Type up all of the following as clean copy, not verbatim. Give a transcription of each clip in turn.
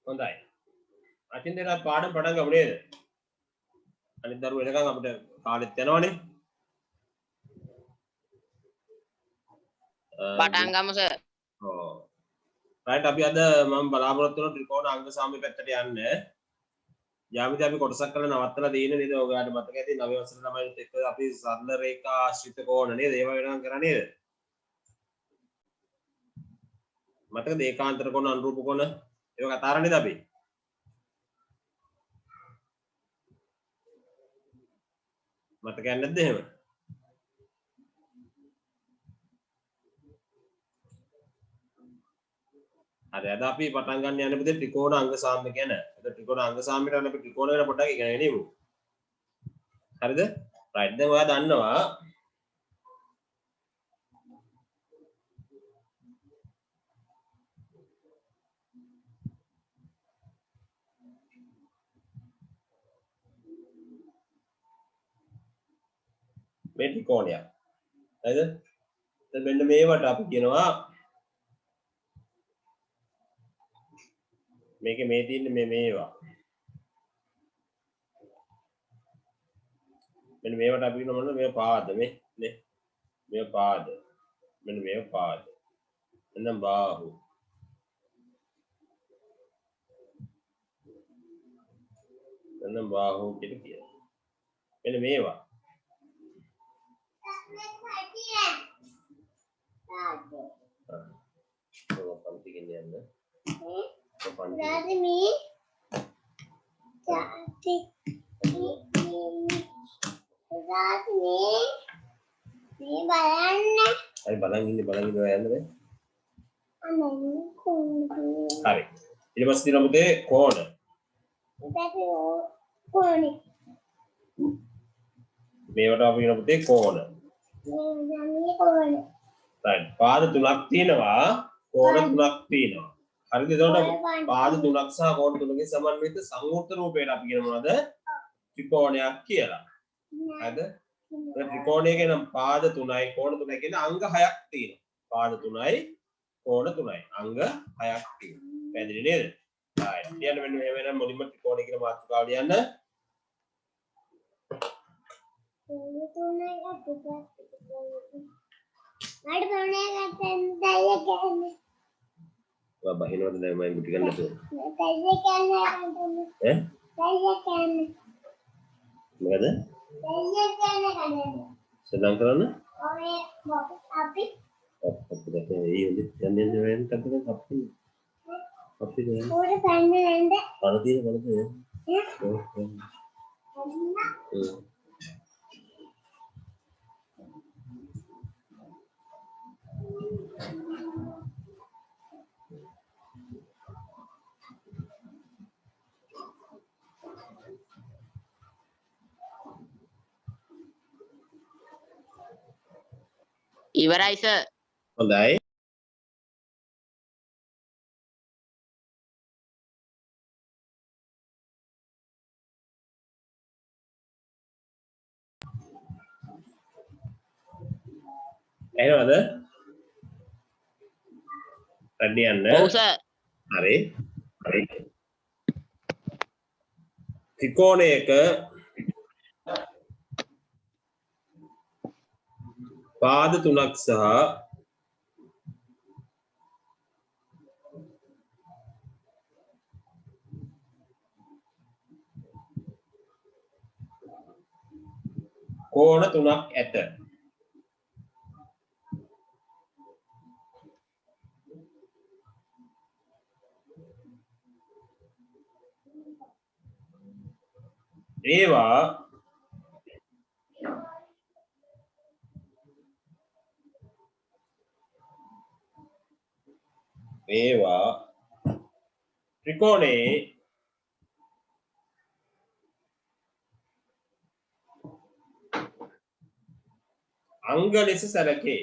හොඳයි. අතින් දෙනා පාඩම් පටන් ගමු නේද? අනිත් දරුවෝ එනකන් අපිට කාලෙත් යනවනේ. පටන් ගමු සර්. ඔව්. රයිට් අපි අද මම බලාපොරොත්තු වෙන ත්‍රිකෝණ අංග සාම්‍ය පැත්තට යන්න. යාමිත අපි කොටසක් කරලා නවත්තලා තියෙන නේද? ඔයාලට මතක ඇති 9 වසර ළමයිත් එක්ක අපි සරල රේඛා ආශ්‍රිත කෝණ නේද? ඒවා වෙනම කරා නේද? මතකද ඒකාන්තර කෝණ අනුරූප කෝණ ඒවා කතා කරා නේද අපි? මතකයක් නැද්ද එහෙම? හරි අද අපි පටන් ගන්න යන්නේ පුතේ ත්‍රිකෝණ අංග සාම්‍ය ගැන. අද ත්‍රිකෝණ අංග සාම්‍යට අපි ත්‍රිකෝණ ගැන පොඩ්ඩක් ඉගෙන ගනිමු. හරිද? රයිට් දැන් ඔයා දන්නවා මේ ත්‍රිකෝණයක්. හරිද? දැන් මෙන්න මේවට අපි කියනවා මේකේ මේ තියෙන්නේ මේවා. මෙන්න මේවට අපි කියනවා මොනවද? මේ පාද නේ. මේ පාද. මෙන්න මේ පාද. එනම් බාහුව. එනම් බාහුව කියලා කියනවා. මෙන්න මේවා. පන්ති ගෙන්න යන්න. අයි බලන් ඉන්නේ ඔයා යන්නද? හරි. ඊට පස්සේ දින පුතේ කෝණ. මේවට අපි කියන පුතේ කෝණ. right. පාද තුනක් තියෙනවා, කෝණ තුනක් තියෙනවා. හරිද? එතකොට පාද තුනක් සහ කෝණ තුනකින් සමන්විත සංවෘත රූපයට අපි කියන මොනවද? ත්‍රිකෝණයක් කියලා. හරිද? ත්‍රිකෝණයේ නම් පාද 3යි කෝණ 3යි කියන අංග 6ක් තියෙනවා. පාද 3යි කෝණ 3යි අංග 6ක් තියෙනවා. පැහැදිලි නේද? right. ඊයන් මෙන්න මෙහෙම නම් මුලින්ම ත්‍රිකෝණය කියන මාතෘකාවට යන්න. බහිනවද දැන් මම මුටි ගන්න තෝ. මොකද? සෙල්ලම් කරන්න? අපි යන්නේ වෙන කටට අපි පොඩ පන්නේ නැන්ද? පරදීන ඉවරයි සර්. හොඳයි. එහෙනවද? රෙඩි යන්න. ඔව් සර්. හරි. ත්‍රිකෝණයක පාද 3ක් සහ කෝණ 3ක් ඇත. ඒවා ත්‍රිකෝණයේ අංග ලෙස සැලකේ.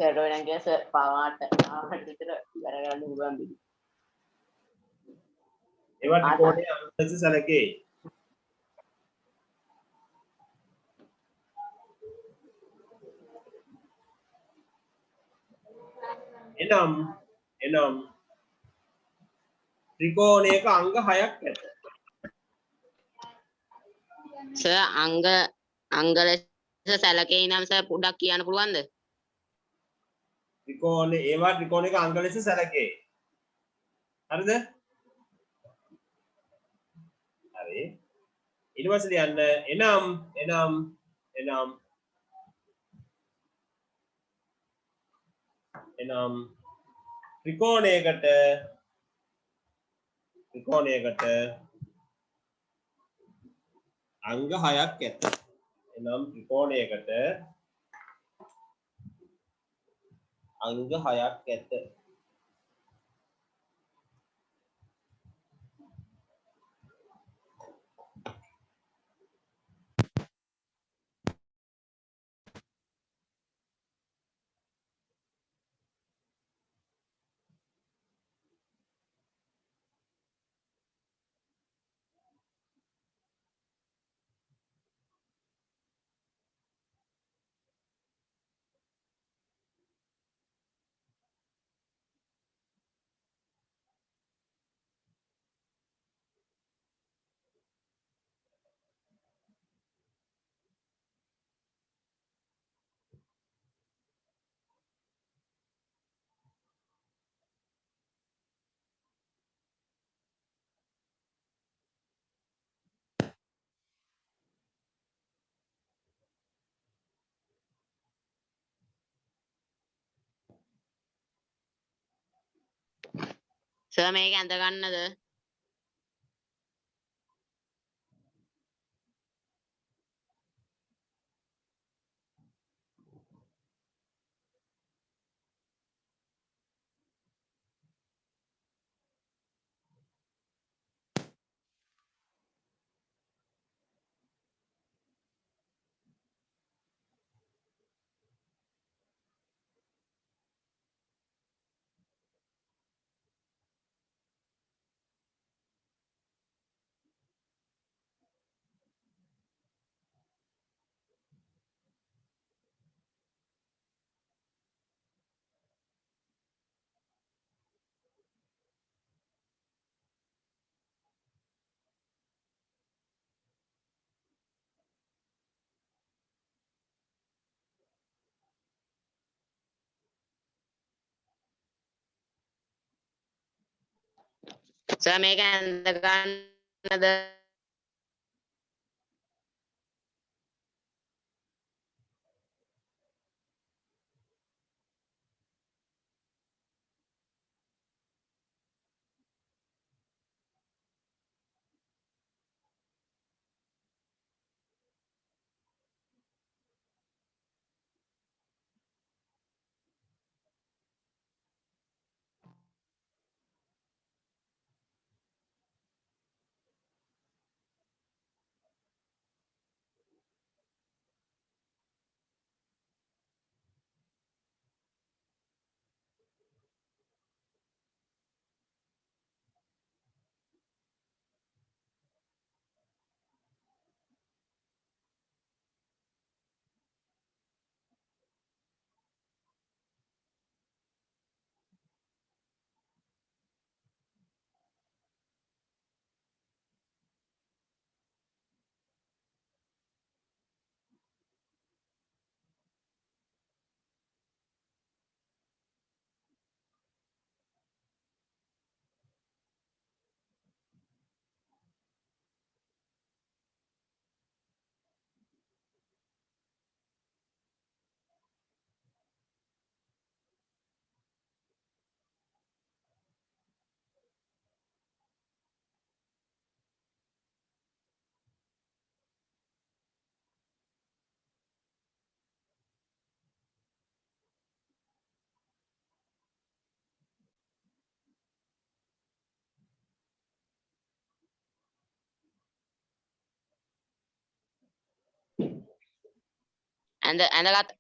සර් ඔය නම් කිය සර් පාවාට ආවට විතර ඉවර කරන්න පුළුවන් බිලි. ඒවා ත්‍රිකෝණයේ අංග ලෙස සැලකේ. එනම් ත්‍රිකෝණයක අංග 6ක් ඇත. සර් අංග ලෙස සැලකේ නම් සර් පොඩ්ඩක් කියන්න පුළුවන්ද? ඒවා ත්‍රිකෝණයක අංග ලෙස සැලකේ. හරිද? හරි. ඊට පස්සේ ලියන්න එනම් ත්‍රිකෝණයකට අංග 6ක් ඇත. එනම් ත්‍රිකෝණයකට අංග 6ක් ඇත. සර් මේක ඇඳ ගන්නද? සර් මේක ඇඳ ගන්නද? ඇඳගත්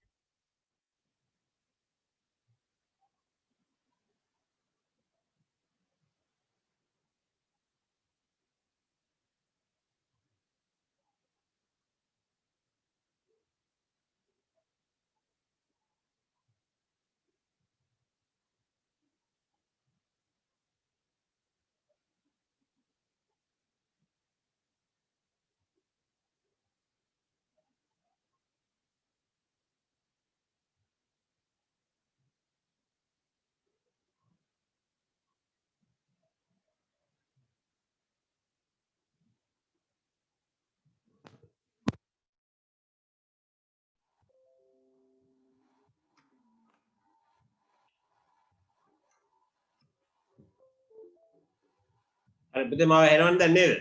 හරි පුතේ මාව ඇහෙනවද දැන් නේද?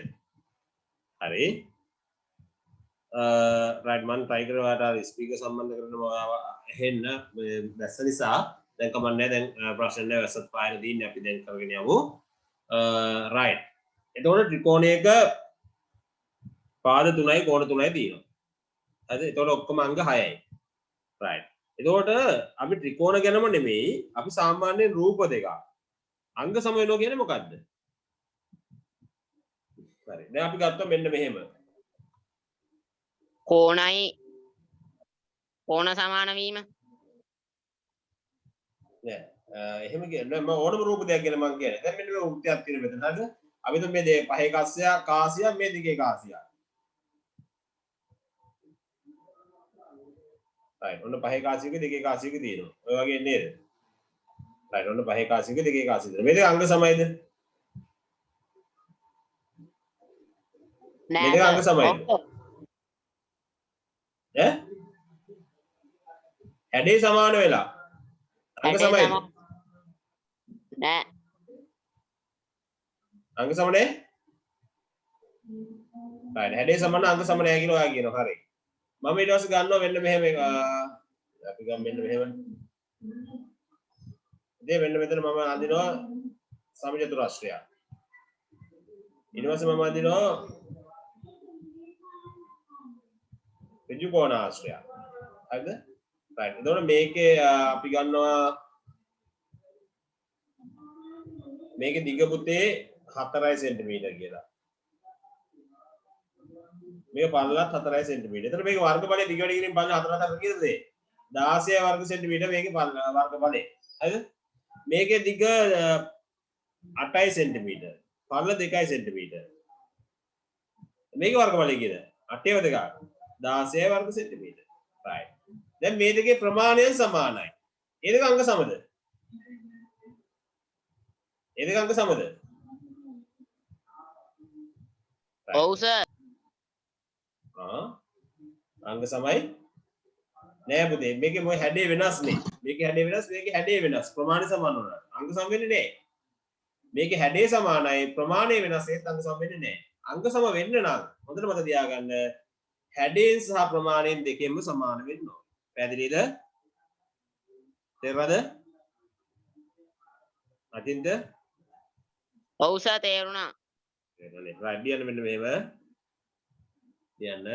හරි. රයිට් මම try කරලා ඔයාලට අර ස්පීකර් සම්බන්ධ කරගෙන ඔයාව ඇහෙන්න මේ දැස්ස නිසා දැන් කමක් නැහැ දැන් ප්‍රශ්න නැහැ වැස්සත් පායන දින්නේ අපි දැන් කරගෙන යමු. රයිට්. එතකොට ත්‍රිකෝණයක පාද 3යි කෝණ 3යි තියෙනවා. හරිද? එතකොට ඔක්කොම අංග 6යි. රයිට්. එතකොට අපි ත්‍රිකෝණ ගැනම නෙමෙයි අපි සාමාන්‍යයෙන් රූප දෙකක් අංග සම වෙනවා කියන්නේ මොකද්ද? හරි. දැන් අපි ගත්තා මෙන්න මෙහෙම. කෝණයි කෝණ සමාන වීම. නෑ. එහෙම කියන්නේ මම ඕනම රූප දෙයක් ගැන මම කියන්නේ. දැන් මෙන්න මේ වෘත්තයක් තියෙන මෙතන හරිද? අපි දැන් මේ දෙක පහේ කාසියක් මේ දෙකේ කාසියක්. රයිට්. ඔන්න පහේ කාසියක දෙකේ කාසියක තියෙනවා. ඔය වගේ නේද? රයිට්. ඔන්න පහේ කාසියක දෙකේ කාසියක. මේ දෙක අංග සමයිද? නෑ මේ දෙක අංග සමයිද? ඈ? හැඩේ සමාන වෙලා. අංග සමයිද? නෑ. අංග සම නැහැ? රයිට්. හැඩේ සමාන අංග සම නැහැ කියලා ඔයා කියනවා. හරි. මම ඊට පස්සේ ගන්නවා මෙන්න මෙහෙම එක අපි ගමු මෙන්න මෙහෙම. ඉතින් මෙන්න මෙතන මම අඳිනවා සමචතුරස්‍රයක්. ඊට පස්සේ මම අඳිනවා ඍජු කෝණාශ්‍රයක්. හරිද? රයිට්. එතකොට මේකේ අපි ගන්නවා මේකේ දිග පුතේ 4 සෙන්ටිමීටර කියලා. මේක පළලත් 4 සෙන්ටිමීටර. එතකොට මේක වර්ගඵලය දිග වැඩි කිරීම පළල 4 4 කීයද? 16 වර්ග සෙන්ටිමීටර මේකේ වර්ගඵලය. හරිද? මේකේ දිග 8 සෙන්ටිමීටර. පළල 2 සෙන්ටිමීටර. මේකේ වර්ගඵලය කීයද? 8 2 16 වර්ග සෙන්ටිමීටර. right. දැන් මේ දෙකේ ප්‍රමාණයන් සමානයි. ඒ දෙක අංග සමද? ඒ දෙක අංග සමද? ඔව් සර්. අංග සමයි නෑ පුතේ මේකේ මොයි හැඩේ වෙනස් නේ මේකේ හැඩේ වෙනස් මේකේ හැඩේ වෙනස් ප්‍රමාණය සමාන වුණා අංග සම වෙන්නේ නෑ මේකේ හැඩේ සමානයි ප්‍රමාණය වෙනස් ඒත් අංග සම වෙන්නේ නෑ අංග සම වෙන්න නම් හොඳට මතක තියාගන්න හැඩයෙන් සහ ප්‍රමාණයෙන් දෙකෙන්ම සමාන වෙන්න ඕන පැහැදිලිද තේරුණාද අදින්ද ඔව් සර් තේරුණා. තේරුණානේ රයිට් කියන්න මෙන්න මේව කියන්න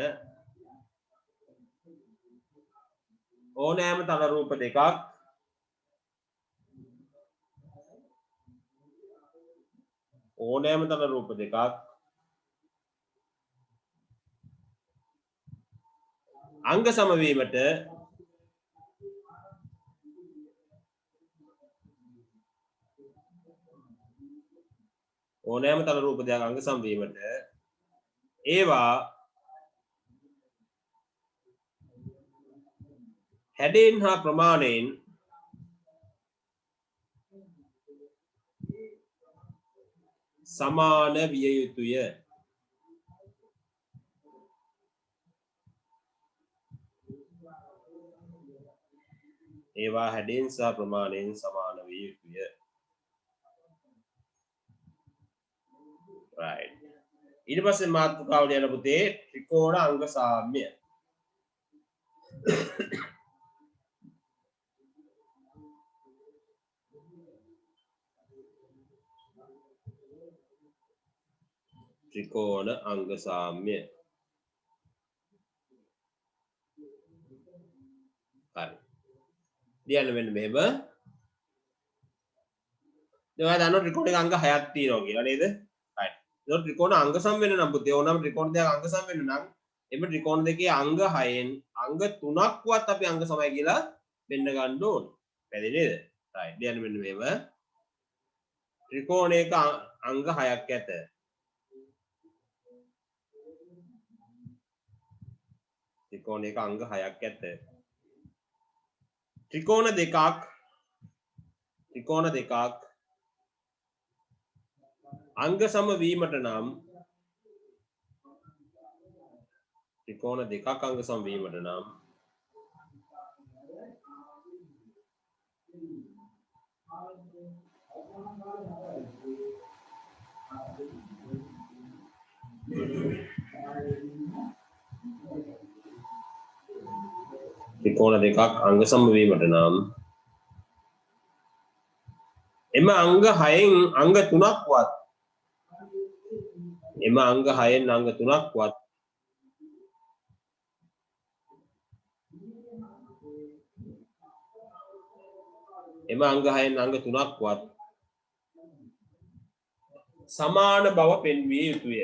ඕනෑම තල රූප දෙකක් ඕනෑම තල රූප දෙකක් අංග සම වීමට ඕනෑම තල රූප දෙකක් අංග සම වීමට ඒවා හැඩයෙන් හා ප්‍රමාණයෙන් සමාන විය යුතුය. ඒවා හැඩයෙන් සහ ප්‍රමාණයෙන් සමාන විය යුතුය. right. ඊට පස්සේ මාතෘකාවට යන පුතේ ත්‍රිකෝණ අංග සාම්‍ය. ත්‍රිකෝණ අංග සාම්‍ය. හරි. ලියන්න මෙන්න මෙහෙම. දැන් ඔයා දන්නවා ත්‍රිකෝණයක අංග 6ක් තියෙනවා කියලා නේද? right. ඒක ත්‍රිකෝණ අංග සම වෙන්න නම් පුතේ ඕනම ත්‍රිකෝණ දෙකක් අංග සම වෙන්න නම් එම ත්‍රිකෝණ දෙකේ අංග 6න් අංග 3ක්වත් අපි අංග සමයි කියලා වෙන්න ගන්න ඕන. පැහැදිලි නේද? right. ලියන්න මෙන්න මෙහෙම. ත්‍රිකෝණයක අංග 6ක් ඇත. ත්‍රිකෝණයක අංග 6ක් ඇත. ත්‍රිකෝණ දෙකක් අංග සම වීමට නම් ත්‍රිකෝණ දෙකක් අංග සම වීමට නම් ත්‍රිකෝණ දෙකක් අංග සම වීමට නම් එම අංග 6න් අංග 3ක්වත් එම අංග 6න් අංග 3ක්වත් එම අංග 6න් අංග 3ක්වත් සමාන බව පෙන්විය යුතුය.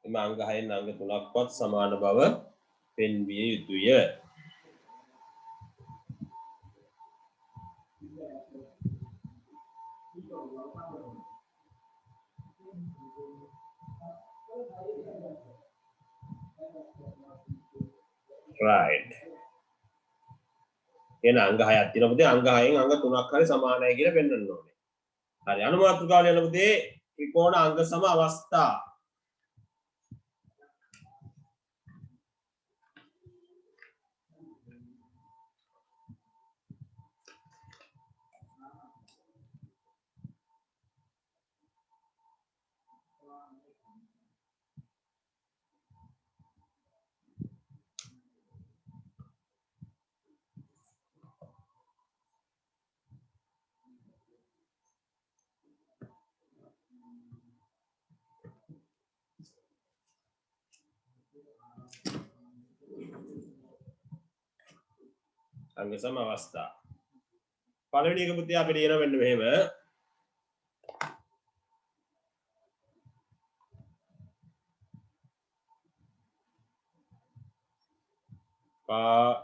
එම අංග 6න් අංග 3ක්වත් සමාන බව පෙන්විය යුතුය. right. එන අංග 6ක් තියෙනවා පුතේ. අංග 6න් අංග 3ක් හරි සමානයි කියලා පෙන්වන්න ඕනේ. හරි. අනුමාත්‍රිකාවල යන පුතේ ත්‍රිකෝණ අංග සම අවස්ථා. අංග සම අවස්ථා. පළවෙනි එක පුතේ අපි ලියන වෙන්න මෙහෙම. පා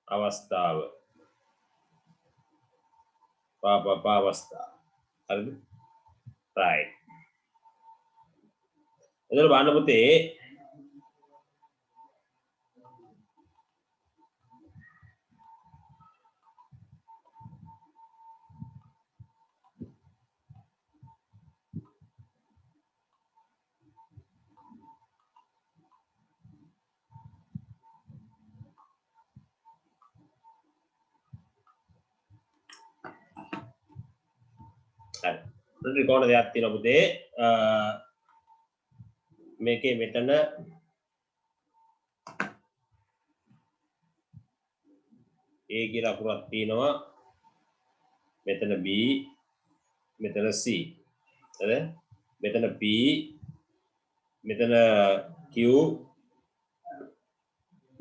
අවස්ථාව. පා අවස්ථාව. හරිද? right. එතකොට බලන්න පුතේ ත්‍රිකෝණ දෙකක් තියෙනවා පුතේ. මේකේ මෙතන A කියලා අකුරක් තියෙනවා. මෙතන B, මෙතන C. හරිද? මෙතන P, මෙතන Q,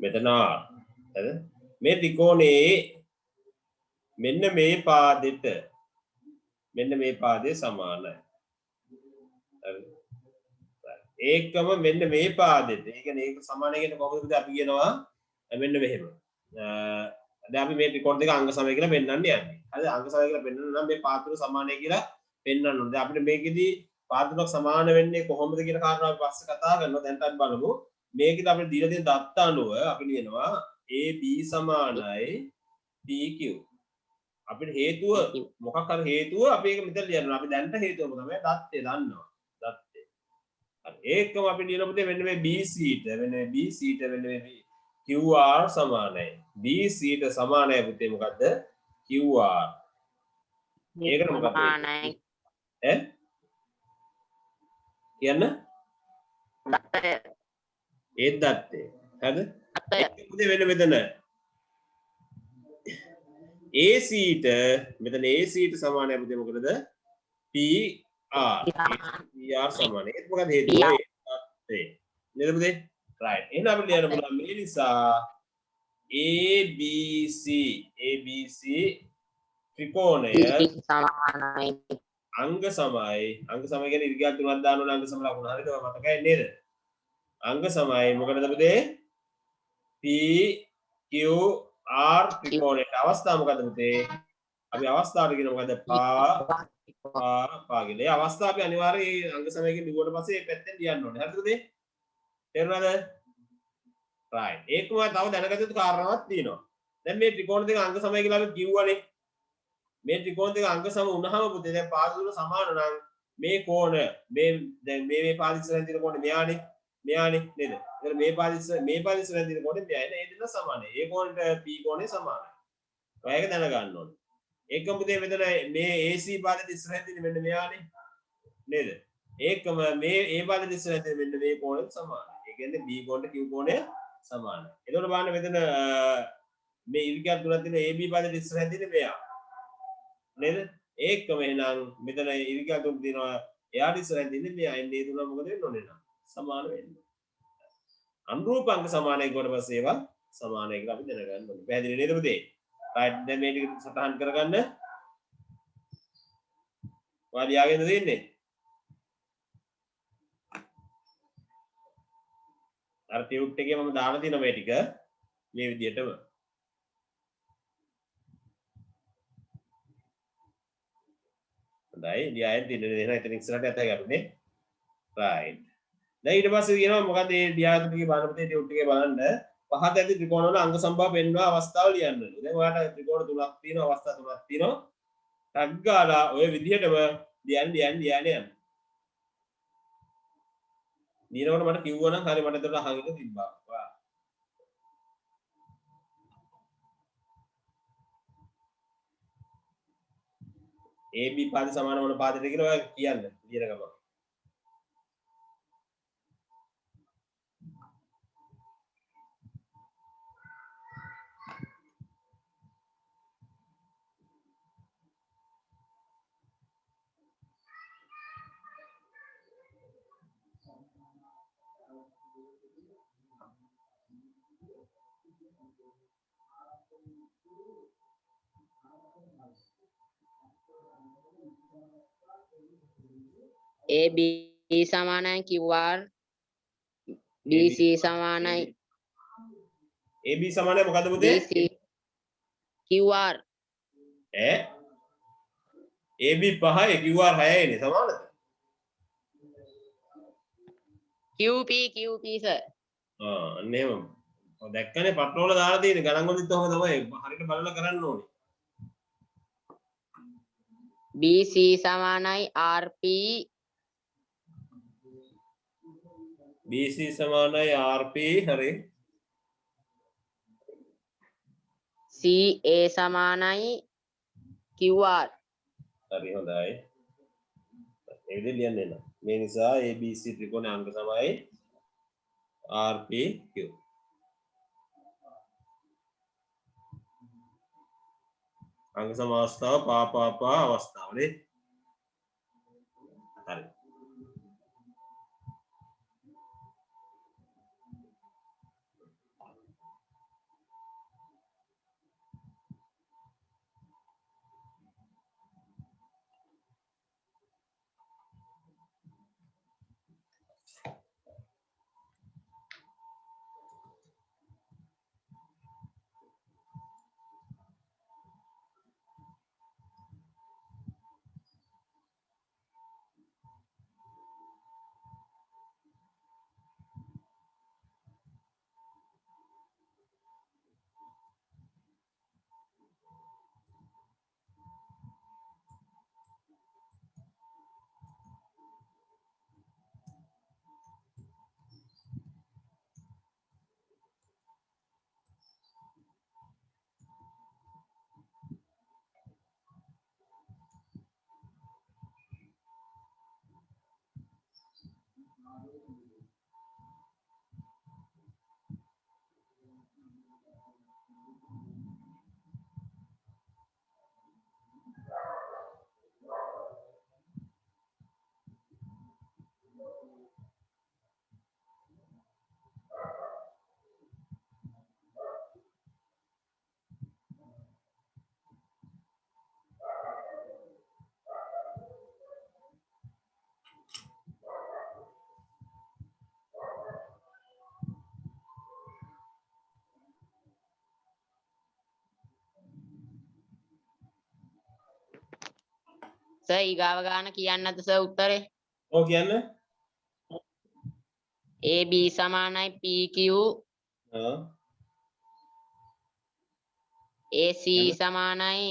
මෙතන R. හරිද? මේ ත්‍රිකෝණයේ මෙන්න මේ පාදෙට මෙන්න මේ පාදේ සමානයි. හරිද? ඒකම මෙන්න මේ පාදෙට. ඒ කියන්නේ ඒක සමානයි කියන කොහොමද අපි කියනවා? මෙන්න මෙහෙම. දැන් අපි මේ ත්‍රිකෝණ දෙක අංග සමය කියලා පෙන්වන්න යන්නේ. හරිද? අංග සමය කියලා පෙන්වන්න නම් මේ පාද තුන සමානයි කියලා පෙන්වන්න ඕනේ. දැන් අපිට මේකෙදි පාද තුනක් සමාන වෙන්නේ කොහොමද කියන කාරණාව අපි පස්සේ කතා කරනවා. දැන් අපි බලමු. මේකෙදි අපිට දීලා තියෙන දත්ත අනුව අපි ලියනවා AB සමානයි PQ. අපිට හේතුව මොකක් හරි හේතුව අපි ඒක මෙතන ලියනවා. අපි දැන්ට හේතුව තමයි දත්තේ දන්නවා. දත්තේ. හරි. ඒකම අපි ලියන පුතේ මෙන්න මේ BC ට මෙන්න මේ BC ට මෙන්න මේ QR සමානයි. BC ට සමානයි පුතේ මොකද්ද? QR. ඒකට මොකක්ද? සමානයි. ඈ? කියන්න? දත්තය. ඒ දත්තේ. හරිද? දත්තය. පුතේ වෙන මෙතන AC ට මෙතන AC ට සමානයි පුතේ මොකද? PR. PR සමානයි. ඒක මොකද හේතුව? දත්තේ. නේද පුතේ? right. එහෙනම් අපි ලියන්න පුළුවන් මේ නිසා ABC ත්‍රිකෝණය සමානයි. අංග සමයි. අංග සමය කියන්නේ ඉරිගාල් තුනක් දාන්න ඕන අංග සම ලකුණ. හරිද? මතකයි නේද? අංග සමයි මොකටද පුතේ? PQR ත්‍රිකෝණයට අවස්ථාව මොකද්ද පුතේ? අපි අවස්ථාවට කියන මොකද්ද? පා කියන. ඒ අවස්ථාව අපි අනිවාර්යයෙන් අංග සමයකින් ලිව්වට පස්සේ මේ පැත්තෙන් ලියන්න ඕනේ. හරිද පුතේ? තේරුණාද? right. ඒකම තව දැනගත යුතු කාරණාවක් තියෙනවා. දැන් මේ ත්‍රිකෝණ දෙක අංග සමය කියලා අපි කිව්වනේ. මේ ත්‍රිකෝණ දෙක අංග සම වුණාම පුතේ දැන් පාද තුන සමාන නම් මේ කෝණ මේ දැන් මේ පාද ඉස්සරහින් තියෙන කෝණය මෙයානේ නේද? එතන මේ පාද ඉස්සරහින් තියෙන කෝණය මෙයයි නේ. ඒ දෙන්න සමානයි. ඒ කෝණයට P කෝණය සමානයි. ඔයක දැනගන්න ඕනේ. ඒකම පුතේ මෙතන මේ AC පාදෙත් ඉස්සරහින් තියෙන මෙන්න මෙයානේ නේද? ඒකම මේ ඒ බාධ ඉස්සරහ තියෙන මෙන්න මේ කෝණයට සමානයි. ඒ කියන්නේ B කෝණයට Q කෝණය සමානයි. එතකොට බලන්න මෙතන මේ ඉරිකා තුනක් තියෙන AB බාධ ඉස්සරහ තියෙන මෙයා. නේද? ඒකම එහෙනම් මෙතන ඉරිකා තුන තියෙනවා එයාට ඉස්සරහ තියෙන මෙයා. එන්නේ ඒ තුන මොකද වෙන්න ඕනේ නම් සමාන වෙන්න. අනුරූපාංක සමානයි කොට පස්සේ ඒවා සමානයි කියලා අපි දැනගන්න ඕනේ. පැහැදිලි නේද පුතේ? රයිට් දැන් මේ ටික සටහන් කරගන්න. ඔයා ලියාගෙන තියෙන්නේ. අර ටියුට් එකේ මම දාලා තියෙනවා මේ ටික මේ විදිහටම. හොඳයි ලියාගෙන තියෙන දේ නේද? එතන ඉස්සරහට ඇතයි අපිනේ. රයිට්. දැන් ඊට පස්සේ කියනවා මොකද මේ ඩියාග්‍රෑම් එකේ බලන්න පුතේ ටියුට් එකේ බලන්න පහත ඇති ත්‍රිකෝණ වල අංග සම්භාව පෙන්වන අවස්ථාව ලියන්න. දැන් ඔයාලට ත්‍රිකෝණ තුනක් තියෙනවා අවස්ථා තුනක් තියෙනවා. ටග් ගාලා ඔය විදිහටම ලියන්න යන්න. ලියනකොට මට කිව්වා නම් හරි මට එතකොට අහගෙන තිබ්බා. AB පාද සමාන වන පාදයට කියලා ඔයා කියන්න ලියන ගමන්. AB සමානයි QR BC සමානයි AB සමානයි මොකද්ද පුතේ? BC QR ඈ AB 5යි QR 6යි නේ සමානද? QP sir. අන්න එහෙම. ඔය දැක්කනේ පට්‍රෝල දාලා තියෙන්නේ ගණන් වලින් තෝම තමයි හරියට බලලා කරන්න ඕනේ. BC සමානයි RP BC සමානයි RP හරි. CA සමානයි QR. හරි හොඳයි. ඒ විදිහට ලියන්න එන්න. මේ නිසා ABC ත්‍රිකෝණයේ අංග සමයි RP Q. අංග සම අවස්ථාව පාපාපා අවස්ථාව නේ. හරි. සර් ඊගාව ගාන කියන්නද සර් උත්තරේ? ඔව් කියන්න. AB සමානයි PQ AC සමානයි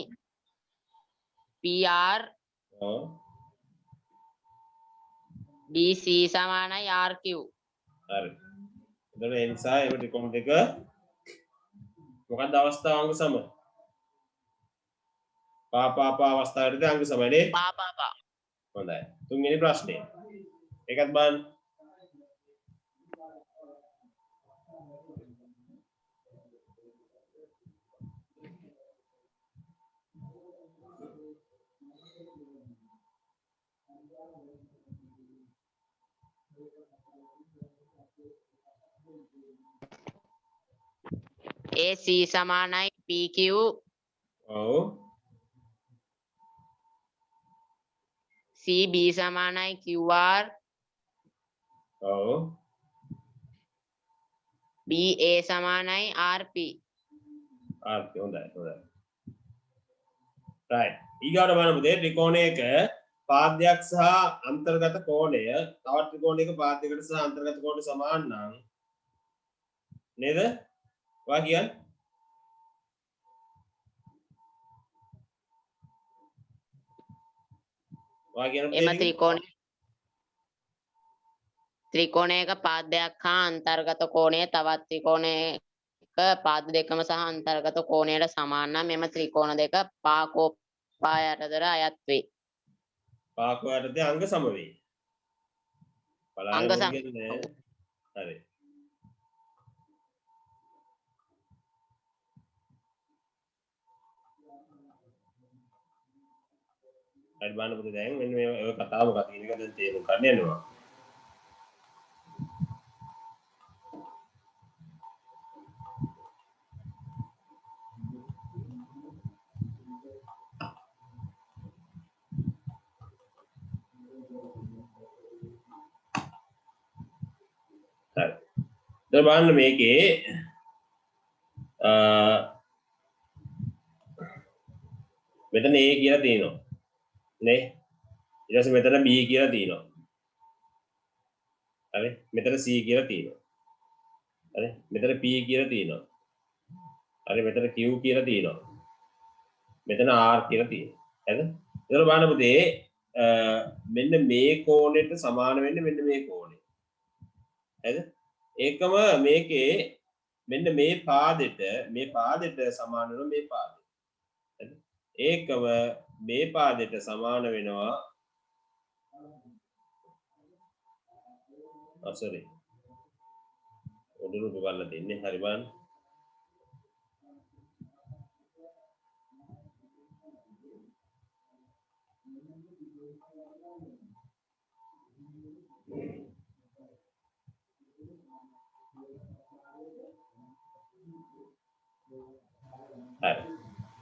PR BC සමානයි RQ. හරි. එතකොට ඒ නිසා ඒ ත්‍රිකෝණ දෙක මොකක්ද අවස්ථාව අංග සම? පාපාපා අවස්ථාවේදී අංග සමනේ. පාපාපා. හොඳයි. තුන්වෙනි ප්‍රශ්නේ. ඒකත් බලන්න. AC සමානයි PQ ඔව්. CB සමානයි QR ඔව්. BA සමානයි RP. හොඳයි හොඳයි. right. ඊගාට බලමු දේ ත්‍රිකෝණයක පාදයක් සහ අන්තර්ගත කෝණය තවත් ත්‍රිකෝණයක පාදයකට සහ අන්තර්ගත කෝණය සමාන නම් නේද? ඔයා කියන්නේ එම ත්‍රිකෝණයක පාදයක් හා අන්තර්ගත කෝණය තවත් ත්‍රිකෝණයක පාද දෙකම සහ අන්තර්ගත කෝණයට සමාන නම් මෙම ත්‍රිකෝණ දෙක පාකෝපා යටතට අයත් වේ. පාකෝ යටතේ අංග සම වේ. අංග බලන්න සම. මොකද? හරි. හරි බලන්න පුතේ දැන් මෙන්න මේ ඔය කතාව මොකක්ද කියන එක දැන් තේරුම් ගන්න යනවා. හරි. දැන් බලන්න මේකේ මෙතන A කියලා තියෙනවා. නේ? ඊට පස්සේ මෙතන B කියලා තියෙනවා. හරි? මෙතන C කියලා තියෙනවා. හරි? මෙතන P කියලා තියෙනවා. හරි? මෙතන Q කියලා තියෙනවා. මෙතන R කියලා තියෙනවා. හරිද? ඒතර බලන්න පුතේ මෙන්න මේ කෝණයට සමාන වෙන්නේ මෙන්න මේ කෝණය. හරිද? ඒකම මේකේ මෙන්න මේ පාදෙට සමාන වෙන මේ පාදෙට. හරිද? ඒකම මේ පාදෙට සමාන වෙනවා sorry උඩුරු බලලා තින්නේ හරි බලන්න.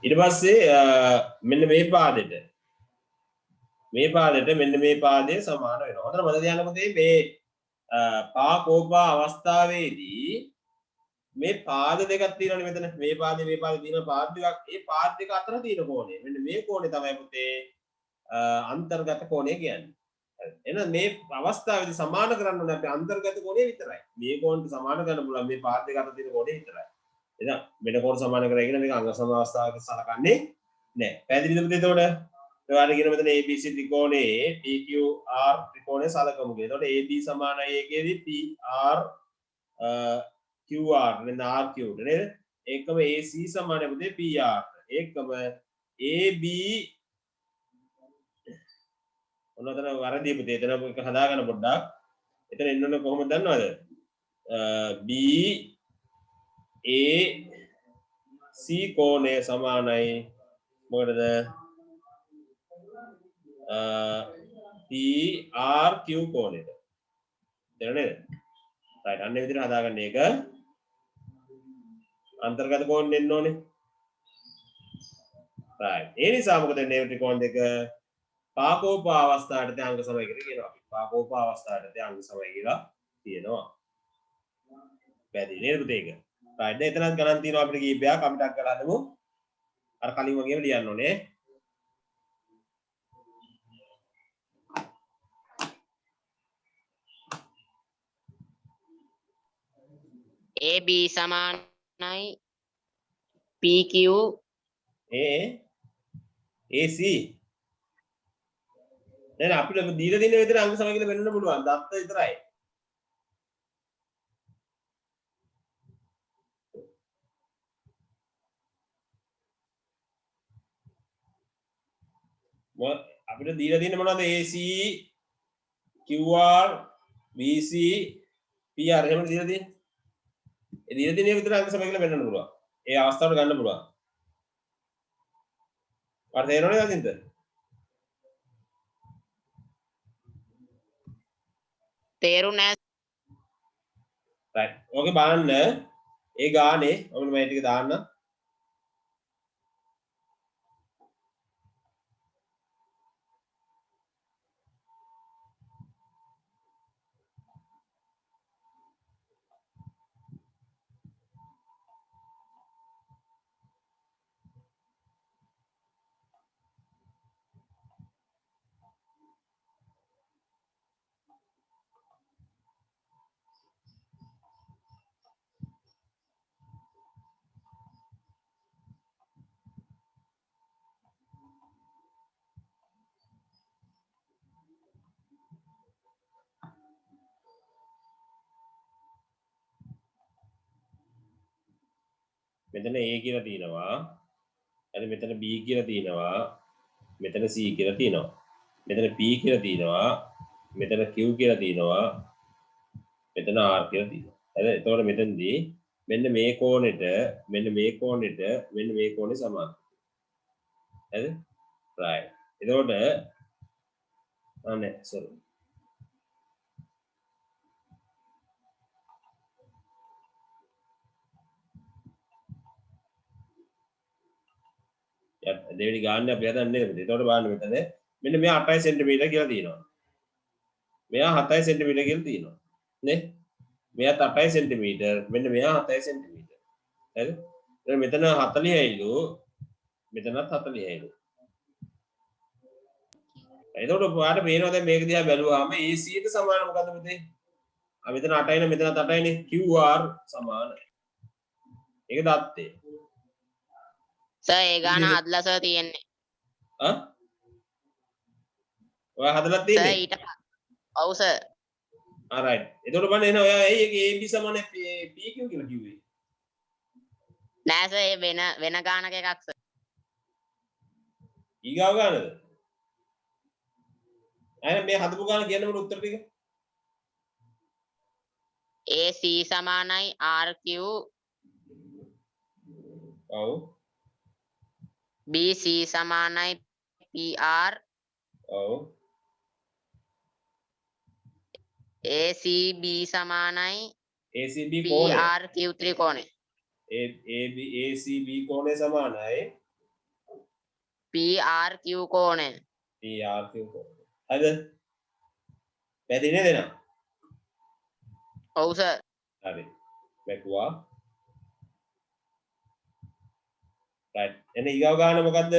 ඊට පස්සේ මෙන්න මේ පාදෙට මෙන්න මේ පාදයේ සමාන වෙනවා. හොඳට මතක තියාගන්න පුතේ මේ පාකෝපා අවස්ථාවේදී මේ පාද දෙකක් තියෙනවනේ මෙතන. මේ පාදේ තියෙන පාද දෙකක්. ඒ පාද දෙක අතර තියෙන කෝණය. මෙන්න මේ කෝණය තමයි පුතේ අන්තර්ගත කෝණය කියන්නේ. එහෙනම් මේ අවස්ථාවේදී සමාන කරන්න ඕනේ අපි අන්තර්ගත කෝණය විතරයි. මේ කෝණයට සමාන කරන්න පුළුවන් මේ පාද දෙක අතර තියෙන කෝණය විතරයි. එහෙනම් වෙන කෝණ සමාන කරලා කියන මේක අංග සම අවස්ථාවක සලකන්නේ නැහැ. පැහැදිලිද පුතේ එතකොට? ඔයාලා කියන මෙතන ABC ත්‍රිකෝණයේ PQR ත්‍රිකෝණය සලකමු කියලා. එතකොට AB සමානයි ඒකේදී PR QR නේද RQ නේද? ඒකම AC සමානයි පුතේ PR. ඒකම AB ඔන්නතන වරදී පුතේ එතන එක හදාගන්න පොඩ්ඩක්. එතන එන්න ඕනේ කොහොමද දන්නවද? B AC කෝණය සමානයි මොකටද? PRQ කෝණයට. තේරෙනවද නේද? right අන්න ඒ විදිහට හදාගන්න එක. අන්තර්ගත කෝණ දෙන්න ඕනේ. right ඒ නිසා මොකද මේ ත්‍රිකෝණ දෙක පාකෝපා අවස්ථාවට අංග සමය කියලා කියනවා අපි. පාකෝපා අවස්ථාවට අංග සමය කියලා කියනවා. පැහැදිලි නේද පුතේ ඒක? right දැන් එතනත් ගණන් තියෙනවා අපිට කීපයක් අපිට අක් කරලා හදමු. අර කලින් වගේම ලියන්න ඕනේ. AB සමානයි PQ AC දැන් අපිට දීලා තියෙන විදිහට අංග සමය කියලා වෙන්නන්න පුළුවන්. දත්ත විතරයි. අපිට දීලා තියෙන්නේ මොනවද? AC QR BC PR එහෙම දීලා තියෙන්නේ. ඒ දීලා තියෙන විතර අංක සමය කියලා වෙන්නන්න පුළුවන්. ඒ අවස්ථාවට ගන්න පුළුවන්. ඔයාලට තේරෙනවද අදින්ද? තේරුණේ නැහැ. right. ඕකේ බලන්න ඒ ගානේ ඔන්න මේ ටික දාන්න. මෙතන A කියලා තියෙනවා. හරි මෙතන B කියලා තියෙනවා. මෙතන C කියලා තියෙනවා. මෙතන P කියලා තියෙනවා. මෙතන Q කියලා තියෙනවා. මෙතන R කියලා තියෙනවා. හරි එතකොට මෙතනදී මෙන්න මේ කෝණෙට මෙන්න මේ කෝණෙට මෙන්න මේ කෝණේ සමානයි. හරිද? right. එතකොට අනේ sorry. දෙවෙනි ගාන්න අපි හදන්නේ නේද? එතකොට බලන්න මෙතන මෙන්න මෙයා 8 cm කියලා තියෙනවා. මෙයා 7 cm කියලා තියෙනවා. නේ? මෙයාත් 8 cm මෙන්න මෙයා 7 cm. හරිද? දැන් මෙතන 40යිලු මෙතනත් 40යිලු. එතකොට ඔයාලට පේනවා දැන් මේක දිහා බැලුවාම AC ට සමාන මොකද්ද මෙතේ? මෙතන 8යි නේ මෙතනත් 8යිනේ QR සමානයි. ඒක දත්තේ. සර් ඒ ගාන හදලා සර් තියෙන්නේ. ඔයා හදලා සර් තියෙන්නේ? ඊට ඔව් සර්. right. එතකොට බලන්න එන ඔයා ඇයි ඒක AB සමාන PQ කියලා කිව්වේ? නෑ සර් ඒ වෙන ගානක එකක් සර්. ඊගාව ගානද? අයන මේ හදපු ගාන කියන්න මට උත්තර ටික. AC සමානයි RQ ඔව්. BC සමානයි PR ඔව්. ACB සමානයි ACB කෝණය. PRQ ත්‍රිකෝණය. ACB කෝණය සමානයි PRQ කෝණය. PRQ කෝණය. හරිද? පැහැදිලි නේද? ඔව් සර්. හරි. වැටුවා. right. එන ඊගාව ගාන මොකද්ද?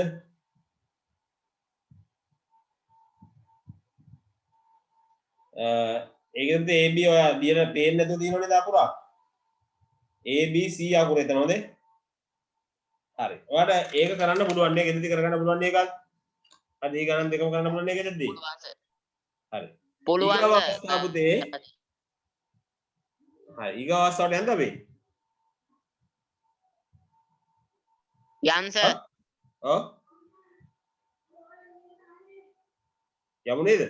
ඒකෙන්ද AB ඔයා දින පේන්නේ නැතුව තියෙනවනේ දකුණක්. ABC අකුර එතන හොඳේ. හරි. ඔයාලට ඒක කරන්න පුළුවන් නේ ගෙදරදී කරගන්න පුළුවන් නේ එකක්. අද ඒ ගණන් දෙකම කරන්න පුළුවන් නේ ගෙදරදී. හරි. පුළුවන් ඊගාව සර්. අවස්ථාව පුතේ. හරි. ඊගාව අවස්ථාවට යන්න අපි. යන් සර්. ඔව්. යමු නේද?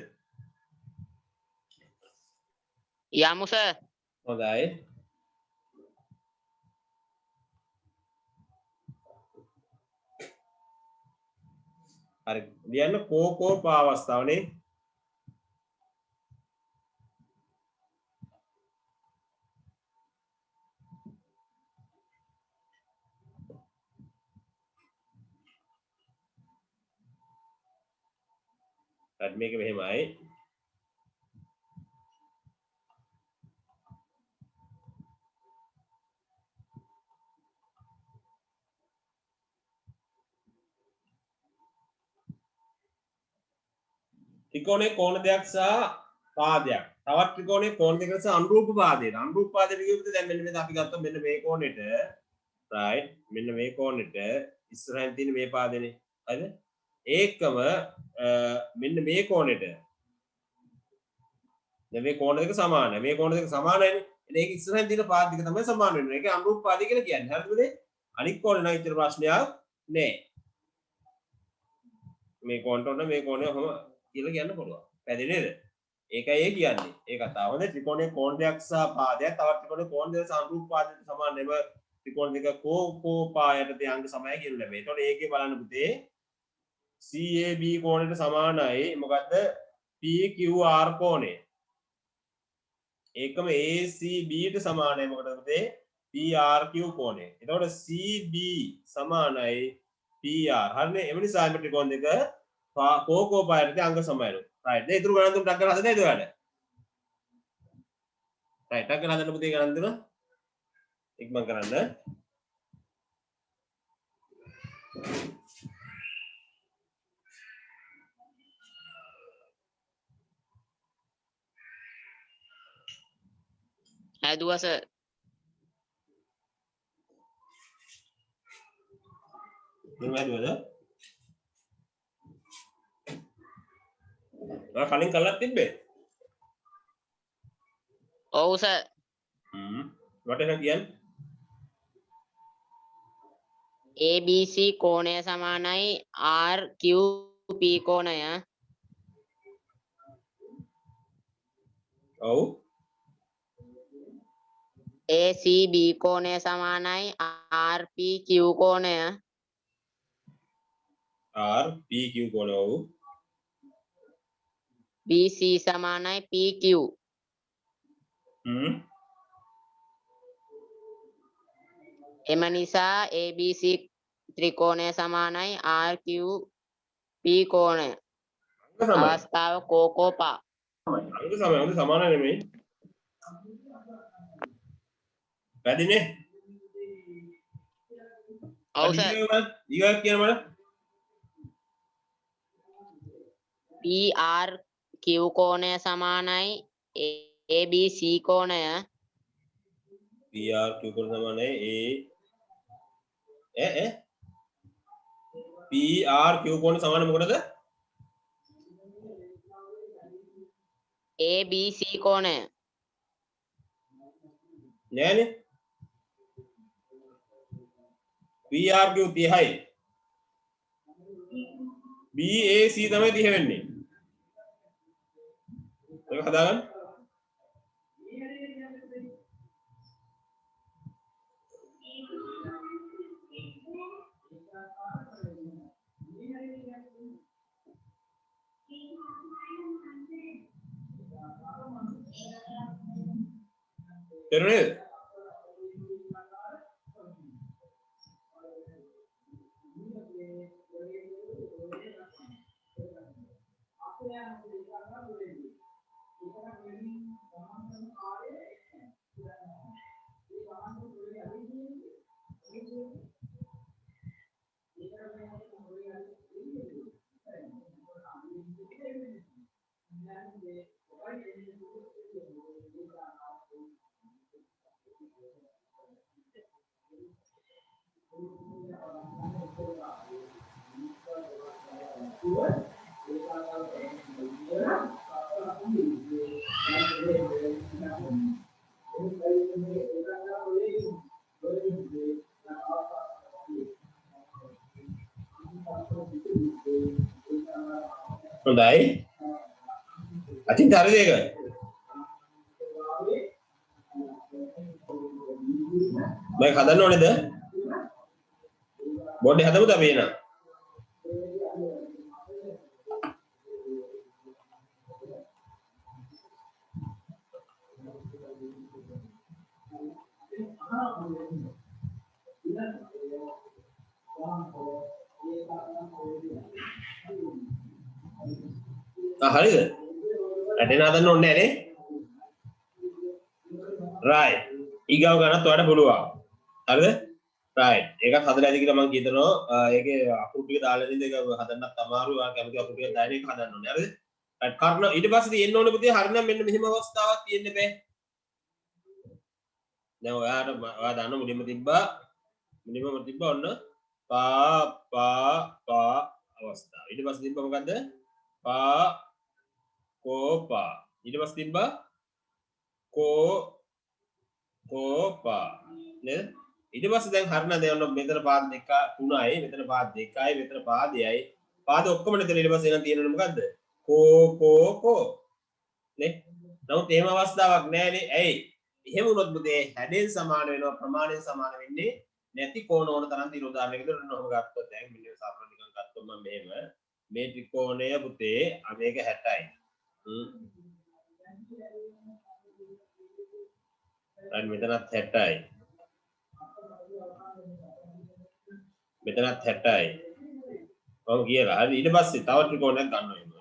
යමු සර්. හොඳයි. හරි. ලියන්න කෝ පාවස්ථාවනේ. හරි මේක මෙහෙමයි. ත්‍රිකෝණයේ කෝණ දෙකක් සහ පාදයක්. තවත් ත්‍රිකෝණයේ කෝණ දෙකක් සහ අනුරූප පාදයක්. අනුරූප පාදයට කියුවොත් දැන් මෙන්න මේක අපි ගත්තා මෙන්න මේ කෝණෙට right මෙන්න මේ කෝණෙට ඉස්සරහින් තියෙන මේ පාදෙනේ. හරිද? ඒකම මෙන්න මේ කෝණෙට දැන් මේ කෝණ දෙක සමානයි. මේ කෝණ දෙක සමානයිනේ. එතන ඒක ඉස්සරහින් තියෙන පාද දෙක තමයි සමාන වෙන්නේ. ඒක අනුරූප පාදය කියලා කියන්නේ. හරිද මේ? අනිත් කෝණේ නම් ඉතින් ප්‍රශ්නයක් නෑ. මේ කෝණට ඔන්න මේ කෝණය ඔහම කියලා කියන්න පුළුවන්. පැහැදිලි නේද? ඒකයි ඒ කියන්නේ. ඒ කතාව. හොඳයි ත්‍රිකෝණයේ කෝණ දෙකක් සහ පාදයක් තවත් ත්‍රිකෝණයේ කෝණ දෙක සමරූප පාදයට සමාන නෙව ත්‍රිකෝණ දෙක කෝ පායට අංග සමය කියනු ලැබේ. එතකොට ඒකේ බලන්න පුතේ CAB කෝණයට සමානයි මොකද්ද PQR කෝණය. ඒකම ACB ට සමානයි මොකටද පුතේ PRQ කෝණය. එතකොට CB සමානයි PR. හරිනේ. එම නිසා මේ ත්‍රිකෝණ දෙක කෝ පායට අංග සමයයි. right. දැන් ඉතුරු ගණන් තුන ටක් කරලා හදන්න නේද ඔයාලා? right. ටක් කරලා හදන්න පුතේ ගණන් තුන. ඉක්මන් කරන්න. හැදුවා සර්. මොනවද හදුවද? කලින් කළා තිබ්බේ. ඔව් සර්. වට එක කියන්නේ ABC කෝණය සමානයි RQP කෝණය. ඔව්. ACB කෝණය සමානයි RPQ කෝණය. RPQ කෝණය ඔව්. BC සමානයි PQ. එම නිසා ABC ත්‍රිකෝණය සමානයි RQP කෝණය. අවස්ථාව කෝකෝපා. අංග සමය හොඳ සමාන නෙමෙයි. පැදිනේ. ඔව් සර්. ඊගා කියන මම PRQ කෝණය සමානයි ABC කෝණය. PRQ කෝණ සමානයි PRQ කෝණ සමාන මොකටද? ABC කෝණය. නෑනේ. PRQ 30යි. BAC තමයි 30 වෙන්නේ. ඒක හදාගන්න. තේරුණාද? හොඳයි. අතින් හරිද ඒක? මම හදන්න ඕනේද? බෝඩ් එක හදමුද අපි එන? හරිද? රැටෙන හදන්න ඕනේ නැහැ නේ. right. ඊගාව ගන්නත් ඔයාලට පුළුවන්. හරිද? right. ඒකත් හදලා ඇති කියලා මම කියනවා. ඒකේ අකුරු ටික දාලා ඉඳන් ඒක හදන්නත් අමාරුයි. ඔයාලා කැමති අකුරු ටික දාලා ඒක හදන්න ඕනේ. හරිද? right. කර්ණ ඊට පස්සේ තියෙන්න ඕනේ පුතේ. හරිනම් මෙන්න මෙහෙම අවස්ථාවක් තියෙන්න බෑ. දැන් ඔයා දන්න මුලින්ම තිබ්බා ඔන්න පා අවස්ථාව. ඊට පස්සේ තිබ්බා මොකද්ද? පා කෝපා. ඊට පස්සේ තිබ්බා කෝපා නේද? ඊට පස්සේ දැන් හරින දැන් ඔන්න මෙතන පාද දෙක 3යි, මෙතන පාද 2යි, මෙතන පාදයයි. පාද ඔක්කොම නේද ඊට පස්සේ එන තියෙනවනේ මොකද්ද? කෝ නේ නමුත් එහෙම අවස්ථාවක් නැහැනේ ඇයි එහෙම වුණොත් පුතේ හැඩෙන් සමාන වෙනවා ප්‍රමාණයෙන් සමාන වෙන්නේ නැති කෝණ ඕන තරම් තියෙන උදාහරණයකට ඔන්න ගත්තොත් දැන් මෙන්න සාප්‍රණ නිකන් ගත්තොත් මම මෙහෙම මේ ත්‍රිකෝණය පුතේ මේක 60යි දැන් මෙතනත් 60යි මෙතනත් 60යි ඔව් කියලා හරි ඊට පස්සේ තව ත්‍රිකෝණයක් ගන්නවා එන්නේ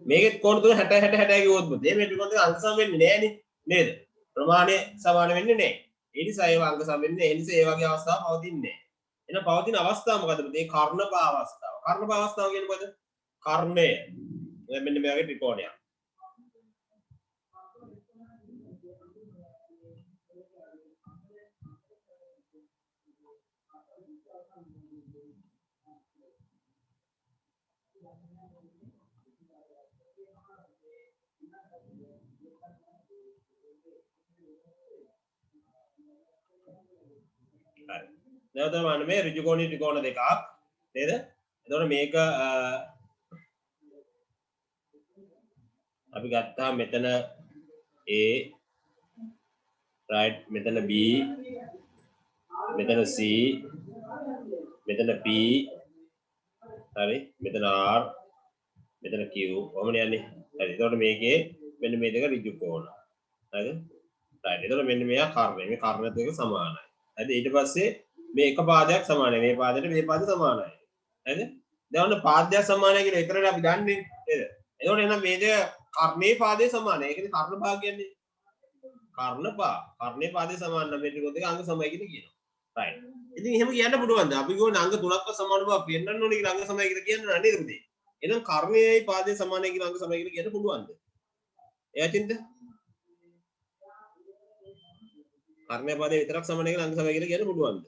මේකෙත් කෝණ තුන 60 60 60 කිව්වොත් පුතේ මේ ත්‍රිකෝණ දෙක අංක සම වෙන්නේ නෑනේ නේද ප්‍රමාණය සමාන වෙන්නේ නෑ ඒ නිසා ඒව අංක සම වෙන්නේ ඒ නිසා ඒ වගේ අවස්ථාවක් පවතින්නේ නෑ එහෙනම් පවතින අවස්ථාව මොකද්ද පුතේ කර්ණභා අවස්ථාව කර්ණභා අවස්ථාව කියන්නේ මොකද කර්ණය මෙන්න මේ වගේ ත්‍රිකෝණයක් නැවත බලන්න මේ ඍජුකෝණී ත්‍රිකෝණ දෙකක් නේද? එතකොට මේක අපි ගත්තා මෙතන A right මෙතන B මෙතන C මෙතන P හරි මෙතන R මෙතන Q කොහොමද යන්නේ? හරි. එතකොට මේකේ මෙන්න මේ දෙක ඍජු කෝණ. හරිද? right. එතකොට මෙන්න මෙයා කර්ණය. මේ කර්ණ දෙක සමානයි. හරිද? ඊට පස්සේ මේ එක පාදයක් සමානයි. මේ පාදයට මේ පාද සමානයි. හරිද? දැන් ඔන්න පාදයක් සමානයි කියලා විතරනේ අපි දන්නේ නේද? එතකොට එහෙනම් මේ දෙක කර්ණේ පාදේ සමානයි. ඒකනේ කර්ණ භාග කියන්නේ. කර්ණපා. කර්ණේ පාදේ සමාන නම් මේ ත්‍රිකෝණ දෙක අංග සමයි කියලා කියනවා. right. ඉතින් එහෙම කියන්න පුළුවන්ද? අපි ගෝනේ අංග තුනක්ව සමාන බව පෙන්වන්න ඕනේ කියලා අංග සමයි කියලා කියන්න නේද පුතේ? එහෙනම් කර්ණයයි පාදේ සමානයි කියලා අංග සමයි කියලා කියන්න පුළුවන්ද? එයා චින්ත කර්ණය පාදේ විතරක් සමානයි කියලා අංග සමයි කියලා කියන්න පුළුවන්ද?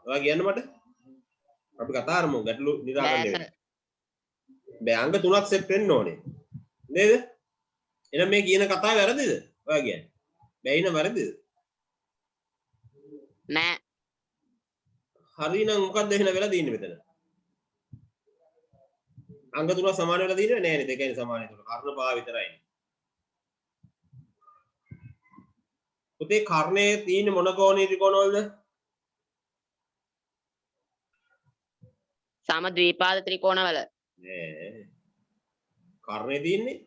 ඔයා කියන්න මට. අපි කතා කරමු ගැටලු නිරාකරණය වෙන්න. බෑ අංග තුනක් සෙට් වෙන්න ඕනේ. නේද? එහෙනම් මේ කියන කතාව වැරදිද? ඔයා කියන්නේ. බැයි නම් වැරදිද? නෑ. හරි නම් මොකක්ද එහෙනම් වෙලා තියෙන්නේ මෙතන? අංග තුනක් සමාන වෙලා තියෙන්නේ නෑනේ දෙකයි සමාන ඒතකොට කර්ණ පහ විතරයි. පුතේ කර්ණයේ තියෙන්නේ මොන කෝණී ත්‍රිකෝණවලද? සම ද්විපාද ත්‍රිකෝණවල. නෑ. කර්ණයේ තියෙන්නේ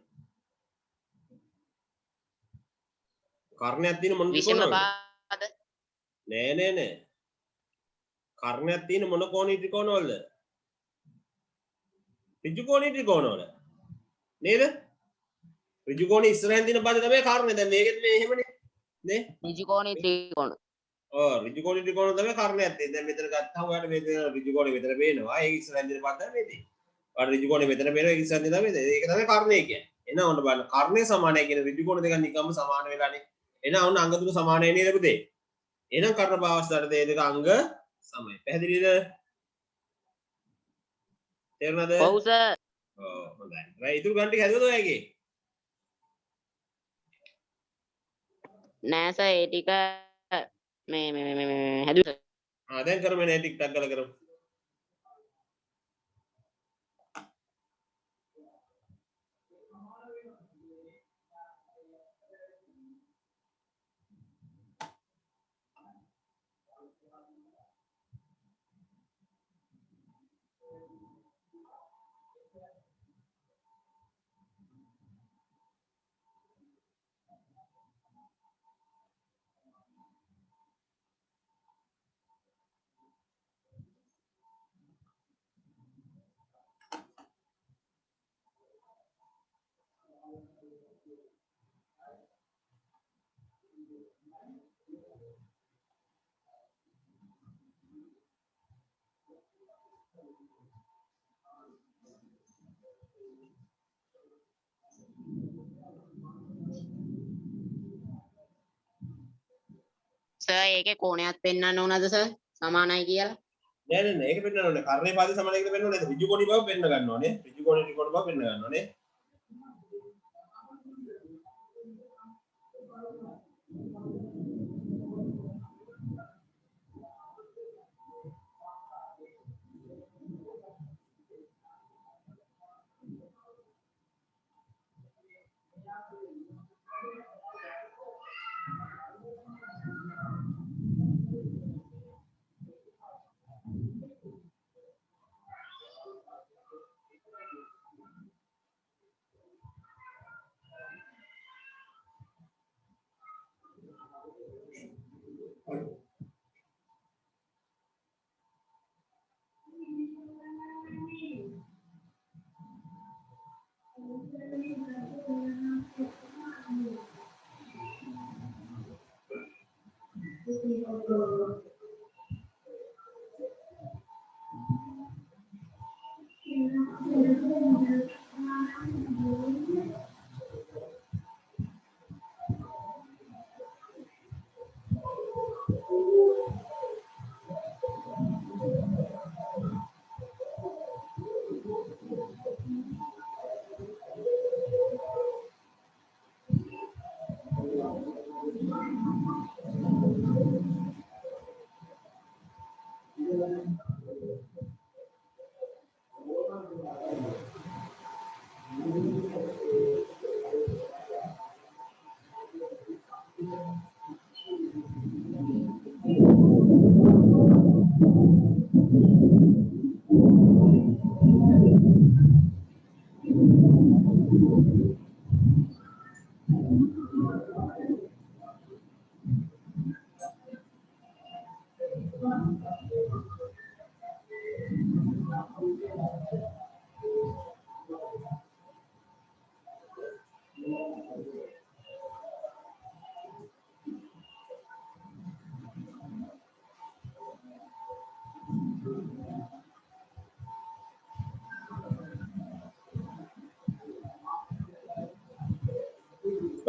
කර්ණයක් තියෙන මොන විෂම ත්‍රිකෝණවලද? පාද. නෑ. කර්ණයක් තියෙන මොන කෝණී ත්‍රිකෝණවලද? ඍජු කෝණී ත්‍රිකෝණවල. නේද? ඍජු කෝණී ඉස්සරහින් තියෙන පද තමයි කර්ණය. දැන් මේකෙත් මේ එහෙමනේ. නේ? ඍජු කෝණී ත්‍රිකෝණ. ඔව් ඍජු කෝණී ත්‍රිකෝණ තමයි කර්ණයක් තියෙන්නේ. දැන් මෙතන ගත්තාම ඔයාලට මේ ඍජු කෝණේ මෙතන පේනවා. ඒක ඉස්සරහින් තියෙන පද තමයි මේ තියෙන්නේ. ඔයාලට ඍජු කෝණේ මෙතන පේනවා. ඒක ඉස්සරහින් තියෙන තමයි ඒක තමයි කර්ණය කියන්නේ. එහෙනම් ඔන්න බලන්න කර්ණය සමානයි කියන ඍජු කෝණ දෙක නිකම්ම සමාන වෙලානේ. එහෙනම් ඔන්න අංග තුන සමානයි නේද පුතේ? එහෙනම් කර්ණ භාවස්ථාවට මේ දෙක අංග සමයි. පැහැදිලිද? තේරුණාද? ඔව් සර්. ඔව් හොඳයි. රයි ඉතුරු ගන්න ටික හැදුවද ඔයගේ? නෑ සර් ඒ ටික මේ හැදුවා. දැන් කරමු නේ ටික ටක් ගාලා කරමු. සර් ඒකේ කෝණයක් පෙන්වන්න ඕනද සර්? සමානයි කියලා. නෑ නෑ ඒක පෙන්නන්න ඕනේ. කර්ණේ පාදේ සමානයි කියලා පෙන්නන්න ඕනේ. ඍජු කෝණී බව පෙන්න ගන්න ඕනේ. ඍජු කෝණී ත්‍රිකෝණ බව පෙන්න ගන්න ඕනේ.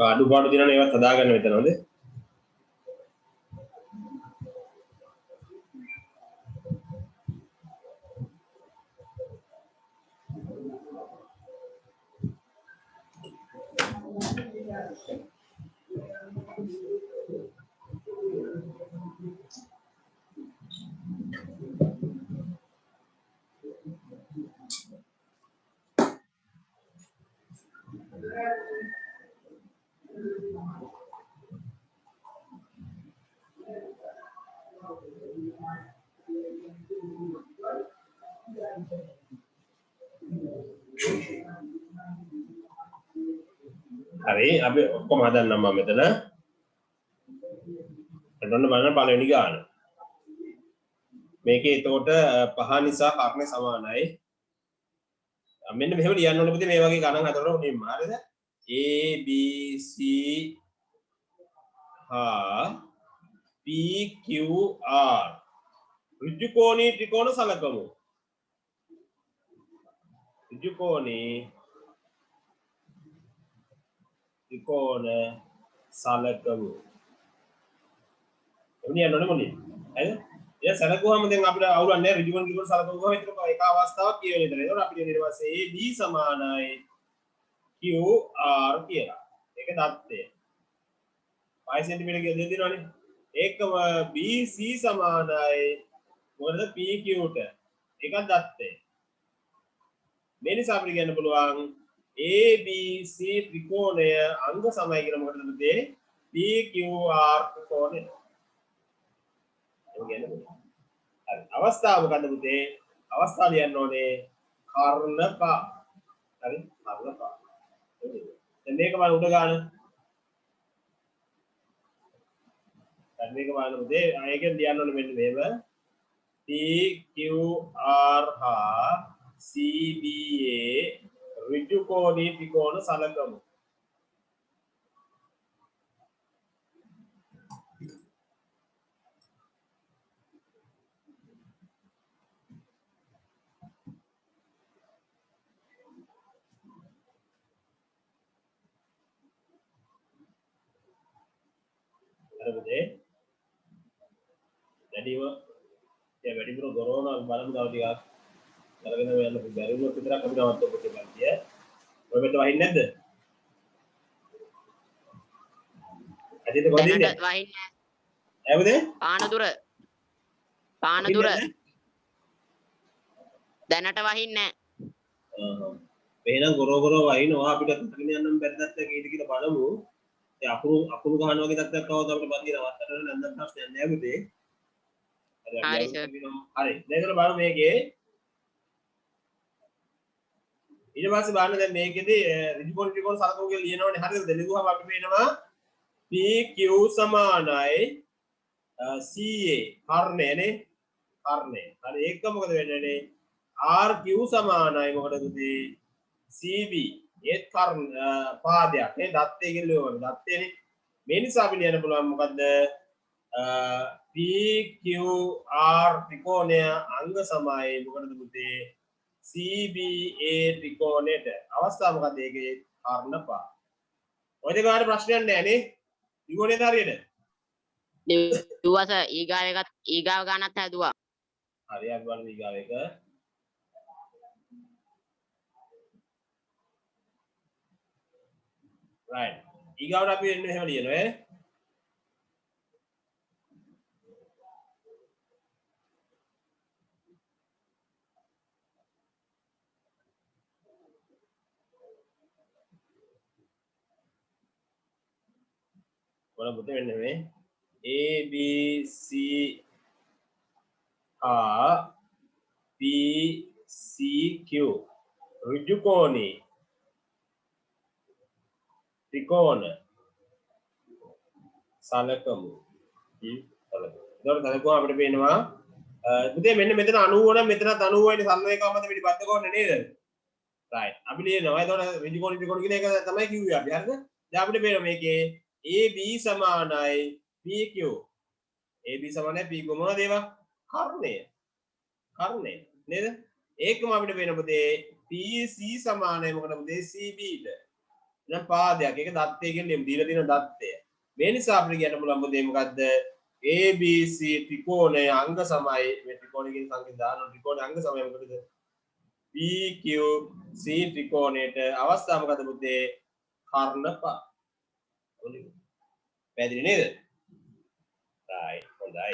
අඩුපාඩු දිනන ඒවත් හදාගන්න මෙතන හොඳේ. හරි අපි ඔක්කොම හදන්නම් මම මෙතන. එතන බලන්න පළවෙනි ගාන. මේකේ එතකොට 5 නිසා කර්ණය සමානයි. මෙන්න මෙහෙම ලියන්න ඕනේ පුතේ මේ වගේ ගණන් හතරට උඩින්ම හරිද? A B C හා P Q R ඍජු කෝණී ත්‍රිකෝණ සලකමු. ඍජු කෝණී ත්‍රිකෝණ සලකමු. එන්නේ යනෝනේ මොන්නේ. හරිද? එයා සලකුවාම දැන් අපිට අවුලක් නැහැ ඍජු කෝණ ත්‍රිකෝණ සලකමුවා හිතට එක අවස්ථාවක් කියවෙන විතර. ඒකට අපිට ඊට පස්සේ AB සමානයි QR කියලා. ඒක දත්තය. 5 cm කියලා දෙන්නවනේ. ඒකම BC සමානයි මොකද PQ ට. ඒකත් දත්තය. මේ නිසා අපිට කියන්න පුළුවන් ABC ත්‍රිකෝණය අංග සමයි කියලා මොකටද පුතේ? PQR ත්‍රිකෝණය. ඒක කියන්න පුළුවන්. හරි. අවස්ථාව මොකද්ද පුතේ? අවස්ථාව ලියන්න ඕනේ කර්ණපා. හරි? කර්ණපා. දැන් මේක බලන්න උඩ ගන්න. දැන් මේක බලන්න පුතේ. ඒකෙන් ලියන්න ඕනේ මෙන්න මේව. PQR හා CBA ඍජු කෝණී ත්‍රිකෝණ සලකමු. හරිද? දැඩිව Ya වැඩිපුර ගොරවනවා බලමු තව ටිකක්. අරගෙන යන්න බැරි වුණොත් විතරක් අපි නවත්තමු ප්‍රතිපත්තිය. ඔය මෙතන වහින්නේ නැද්ද? ඇදිට කොහෙද ඉන්නේ? දැනට වහින්නේ ඇවුද? පානදුර දැනට වහින්නේ එහෙනම් ගොරව වහිනවා අපිට කරගෙන යන්න බැරි තත්ත්වයක ඉඳ කියලා බලමු. ඒ අකුණු ගහනවා වගේ තත්ත්වයක් આવවද අපිට බන්දින අවස්ථාවට නැත්නම් ප්‍රශ්නයක් නෑ පුතේ. හරි හරි සර්. හරි. දැන් ඉතල බලමු මේකේ ඊට පස්සේ බලන්න දැන් මේකෙදි ඍජුකෝණ ත්‍රිකෝණ සලකුණු කියලා ලියනවනේ හරියද? ලියුවම අපි පේනවා PQ සමානයි CA කර්ණයනේ කර්ණය. හරි ඒක මොකද වෙන්නේ? RQ සමානයි මොකටද CB ඒත් කර්ණ පාදයක් නේ දත්තේ කියලා ලියවම දත්තේනේ. මේ නිසා අපි ලියන්න පුළුවන් මොකද්ද? PQR ත්‍රිකෝණය අංග සමයි මොකටද පුතේ? CBA ත්‍රිකෝණයට. අවස්ථාව මොකද්ද ඒකේ? කර්ණ පාද. ඔය දෙක ගන්න ප්‍රශ්නයක් නැහැ නේ. ත්‍රිකෝණයට හරියට. ලිව්වා සර්. ඊගාව ගන්නත් හැදුවා. හරි අපි බලමු ඊගාව එක. right. ඊගාවට අපි එන්න එහෙම ලියනවා ඈ. මොන පුතේ වෙන්නේ මේ? A B C R P C Q ඍජුකෝණී ත්‍රිකෝණ සලකමු. එතකොට සලකුවා අපිට පේනවා පුතේ මෙන්න මෙතන 90 නම් මෙතනත් 90 වෙනි සම්වේගකම මත පිළිබද්ද කොහොමද නේද? right. අපි ලියනවා. එතකොට ඍජුකෝණී ත්‍රිකෝණ කියන එක තමයි කිව්වේ අපි. හරිද? දැන් අපිට පේනවා මේකේ AB සමානයි PQ. AB සමානයි PQ මොනවද ඒවා? කර්ණය. කර්ණය නේද? ඒකම අපිට වෙන පුතේ PC සමානයි මොකද පුතේ CB ට. දැන් පාදයක්. ඒක දත්තය කියන්නේ දීලා තියෙන දත්තය. මේ නිසා අපිට කියන්න පුළුවන් පුතේ මොකද්ද? ABC ත්‍රිකෝණය අංග සමයි මේ ත්‍රිකෝණයේ සංකේත දාන ත්‍රිකෝණයේ අංග සමයි මොකද? PQC ත්‍රිකෝණයට අවස්ථාව මොකද පුතේ? කර්ණ පාද. පැහැදිලි නේද? right. හොඳයි.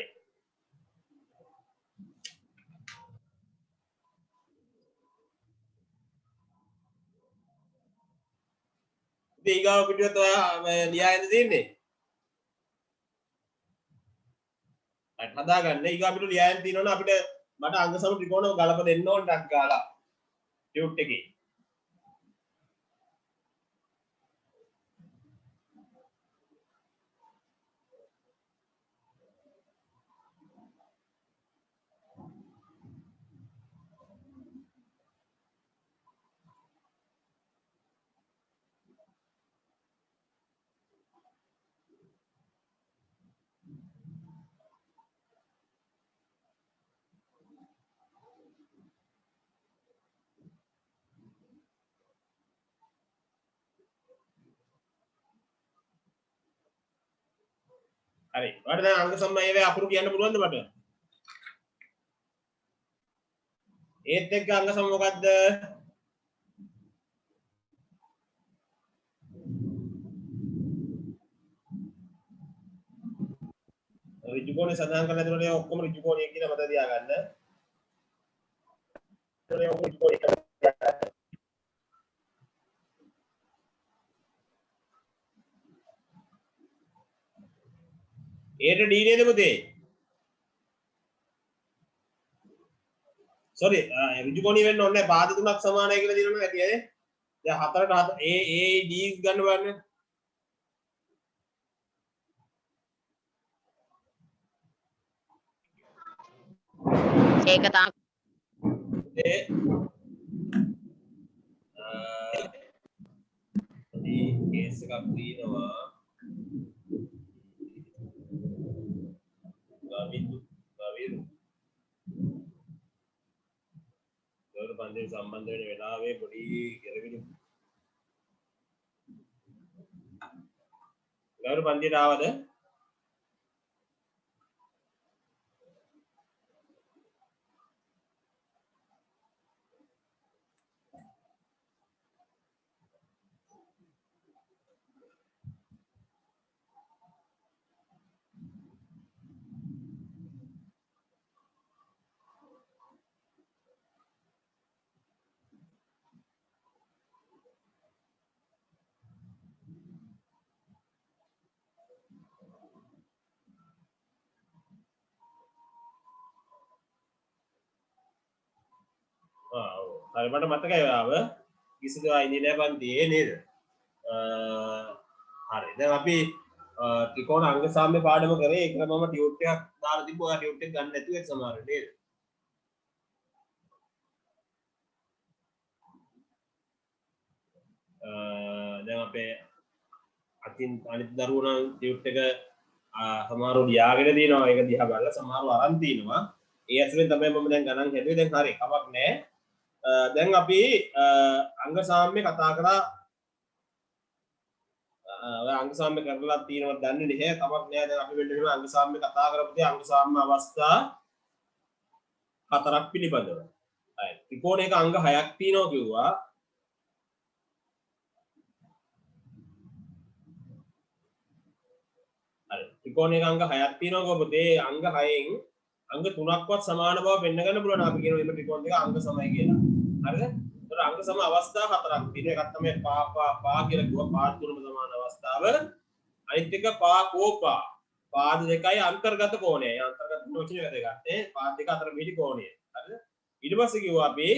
ඊගාව පිටුවත් ඔයා ලියා ඉඳ තින්නේ. right හදාගන්න. ඊගාව පිටු ලියා ඉඳ තිනවනේ අපිට මට අංග සම ත්‍රිකෝණ ගලප දෙන්න ඕන ටක් ගාලා. ටියුට් එකේ. හරි. ඔයාලට දැන් අංග සම ඒවා අකුරු කියන්න පුළුවන්ද මට? ඒත් එක්ක අංග සම මොකද්ද? ඍජුකෝණය සඳහන් කරලා තියෙනවා ඔක්කොම ඍජුකෝණය කියලා මතක තියාගන්න. ඒට D නේද පුතේ? sorry ඍජුකෝණී වෙන්න ඕනේ නැහැ. පාද තුනක් සමානයි කියලා දිනනවා ඇති අය. දැන් හතරට A D ගන්න බලන්න. ඒක තමයි කේස් එකක් තියෙනවා. ගවිදු ගවර පන්දේ සම්බන්ධ වෙන වෙලාවේ පොඩි කෙරවිලි ගවර පන්දියට ආවද? හරි මට මතකයි ඔයාව කිසිදු ඉන්නේ නැහැ පන්තියේ නේද? හරි දැන් අපි ත්‍රිකෝණ අංග සාම්‍ය පාඩම කරේ ඒක මම ටියුට් එකක් දාලා තිබ්බා. ඔයා ටියුට් එක ගන්න නැතුව ඒක සමහර නේද? දැන් අපේ අතින් අනිත් දරුවෝ නම් ටියුට් එක සමහරව ලියාගෙන දිනනවා. ඒක දිහා බලලා සමහරව අරන් තිනවා. ඒ ඇසුරෙන් තමයි මම දැන් ගණන් හැදුවේ. දැන් හරි කමක් නැහැ. දැන් අපි අංග සාම්‍ය කතා කරා. ඔය අංග සාම්‍ය කරලා තියෙනවද දන්නේ නැහැ. කමක් නැහැ. දැන් අපි මෙන්න මෙහෙම අංග සාම්‍ය කතා කරපුදී අංග සාම්‍ය අවස්ථා හතරක් පිළිබඳව. හරි. ත්‍රිකෝණයක අංග හයක් තියෙනවා කිව්වා. හරි. ත්‍රිකෝණයක අංග හයක් තියෙනවා කොහොමද? ඒ අංග හයෙන් අංග තුනක්වත් සමාන බව පෙන්න ගන්න පුළුවන්. අපි කියනවා මේ ත්‍රිකෝණ දෙක අංග සමයි කියලා. හරිද? ඒතර අංග සම අවස්ථා හතරක් තියෙනවා. එකක් තමයි පා කියලා කිව්වා. පා තුනම සමාන අවස්ථාව. අනිත් එක පා කෝපා. පාද දෙකයි අන්තර්ගත කෝණය. අන්තර්ගත කෝණය වැදගත්. පාද දෙක අතර මිදි කෝණය. හරිද? ඊට පස්සේ කිව්වා අපි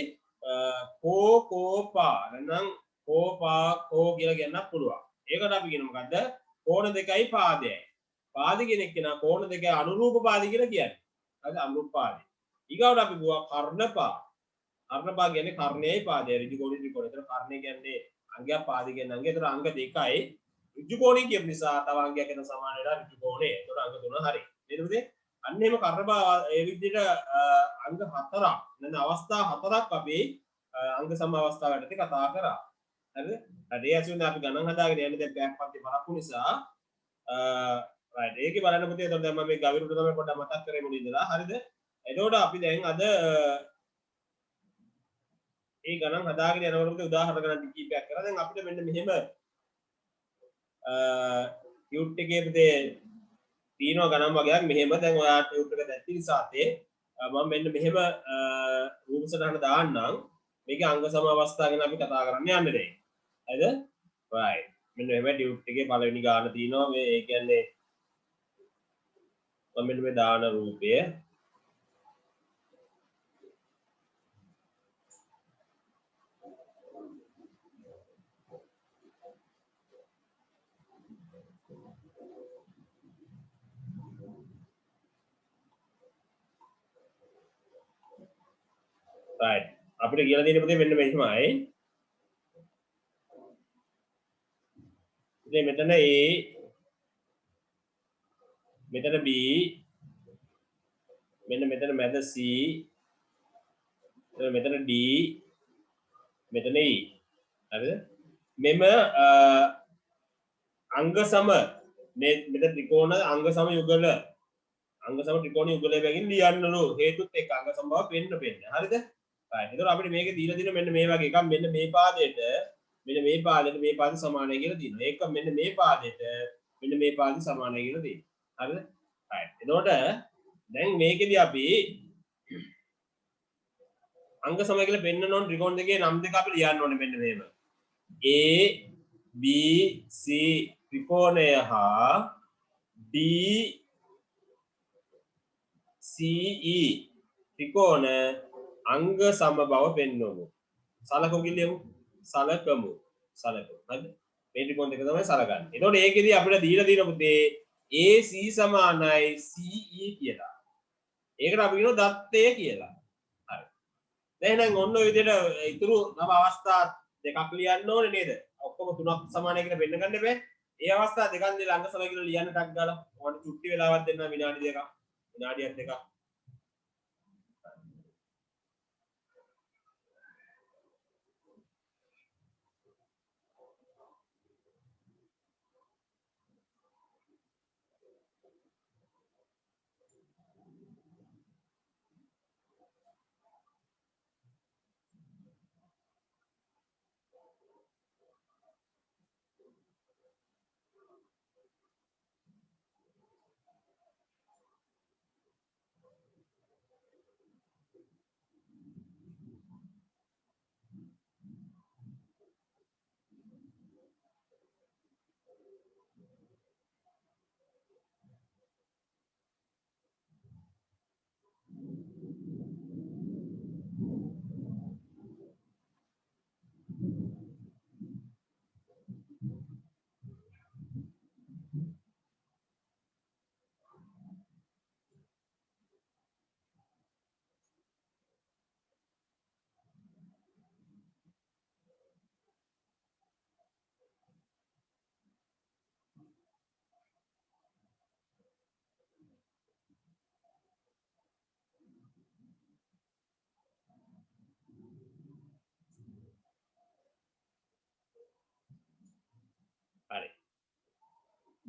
කෝපා නැත්නම් කෝපා කෝ කියලා කියන්නත් පුළුවන්. ඒකට අපි කියන මොකද්ද? කෝණ දෙකයි පාදයයි. පාද කියන එක නා කෝණ දෙක අනුරූප පාද කියලා කියන්නේ. හරිද? අනුරූප පාද. ඊගවට අපි කිව්වා කර්ණපා. කර්ණපා කියන්නේ කර්ණයයි පාදයයි ඍජු කෝණය ත්‍රිකෝණය. ඒතර කර්ණය කියන්නේ අංගයක් පාද කියන්නේ අංගය. ඒතර අංග දෙකයි ඍජු කෝණය කියපු නිසා තව අංගයක් එතන සමාන වෙලා ඍජු කෝණය. ඒතර අංග තුන හරි. නේද? අන්න එහෙම කර්ණපා ඒ විදිහට අංග හතරක් නැත්නම් අවස්ථා හතරක් අපි අංග සම අවස්ථාව යටතේ කතා කරා. හරිද? ඒ ඇසුරෙන් අපි ගණන් හදාගෙන යන්නේ දැන් පැයක් පන්ති බලපු නිසා right ඒකේ බලන්න පුතේ එතකොට දැන් මම මේ ගවිරුට තමයි පොඩ්ඩක් මතක් කරේ මුලින් ඉඳලා හරිද? එතකොට අපි දැන් අද ඒ ගණන් හදාගෙන යනකොට පුතේ උදාහරණ ගණන් කීපයක් කරා. දැන් අපිට මෙන්න මෙහෙම ටියුට් එකේ පුතේ තියෙනවා ගණන් වගේක් මෙහෙම. දැන් ඔයා ටියුට් එක දැක්ක නිසාතේ මම මෙන්න මෙහෙම රූප සටහන දාන්නම්. මේකේ අංග සම අවස්ථා ගැන අපි කතා කරන්න යන්නේ දැන්. හරිද? right මෙන්න මෙහෙම ටියුට් එකේ පළවෙනි ගාන තියෙනවා. මේ ඒ කියන්නේ මම මෙන්න මේ දාන රූපය right අපිට කියලා දෙන්න පුතේ මෙන්න මෙහෙමයි. ඉතින් මෙතන A මෙතන B මෙන්න මෙතන මැද C මෙතන D මෙතන E හරිද? මෙම අංග සම මෙතන ත්‍රිකෝණ අංග සම යුගල අංග සම ත්‍රිකෝණ යුගලය බැගින් ලියන්නලු හේතුත් එක්ක අංග සම බව පෙන්න හරිද? right ඒතකොට අපිට මේකේ දීලා තියෙන මෙන්න මේ වගේ එකක් මෙන්න මේ පාදයට මේ පාද සමානයි කියලා තියෙනවා. ඒක මෙන්න මේ පාදයට මෙන්න මේ පාද සමානයි කියලා තියෙනවා. හරිද? right එතකොට දැන් මේකෙදි අපි අංග සම කියලා පෙන්නන ඕන ත්‍රිකෝණ දෙකේ නම් දෙක අපි ලියන්න ඕනේ මෙන්න මෙහෙම. A B C ත්‍රිකෝණය හා D C E ත්‍රිකෝණ අංග සම බව පෙන්වමු. සලකමු කියලියමු. සලකමු. හරිද? මේ ත්‍රිකෝණ දෙක තමයි සලකන්නේ. එතකොට ඒකෙදි අපිට දීලා තියෙන පුතේ AC සමානයි CE කියලා. ඒකට අපි කියනවා දත්තය කියලා. හරි. දැන් එහෙනම් ඔන්න ඔය විදිහට ඉතුරු නව අවස්ථා දෙකක් ලියන්න ඕනේ නේද? ඔක්කොම තුනක් සමානයි කියලා වෙන්න ගන්න බෑ. ඒ අවස්ථා දෙකක් දෙලා අංග සම කියලා ලියන්න ටක් ගාලා. ඔයාලට චුට්ටි වෙලාවක් දෙන්න විනාඩි දෙකක්. විනාඩියක් දෙකක්.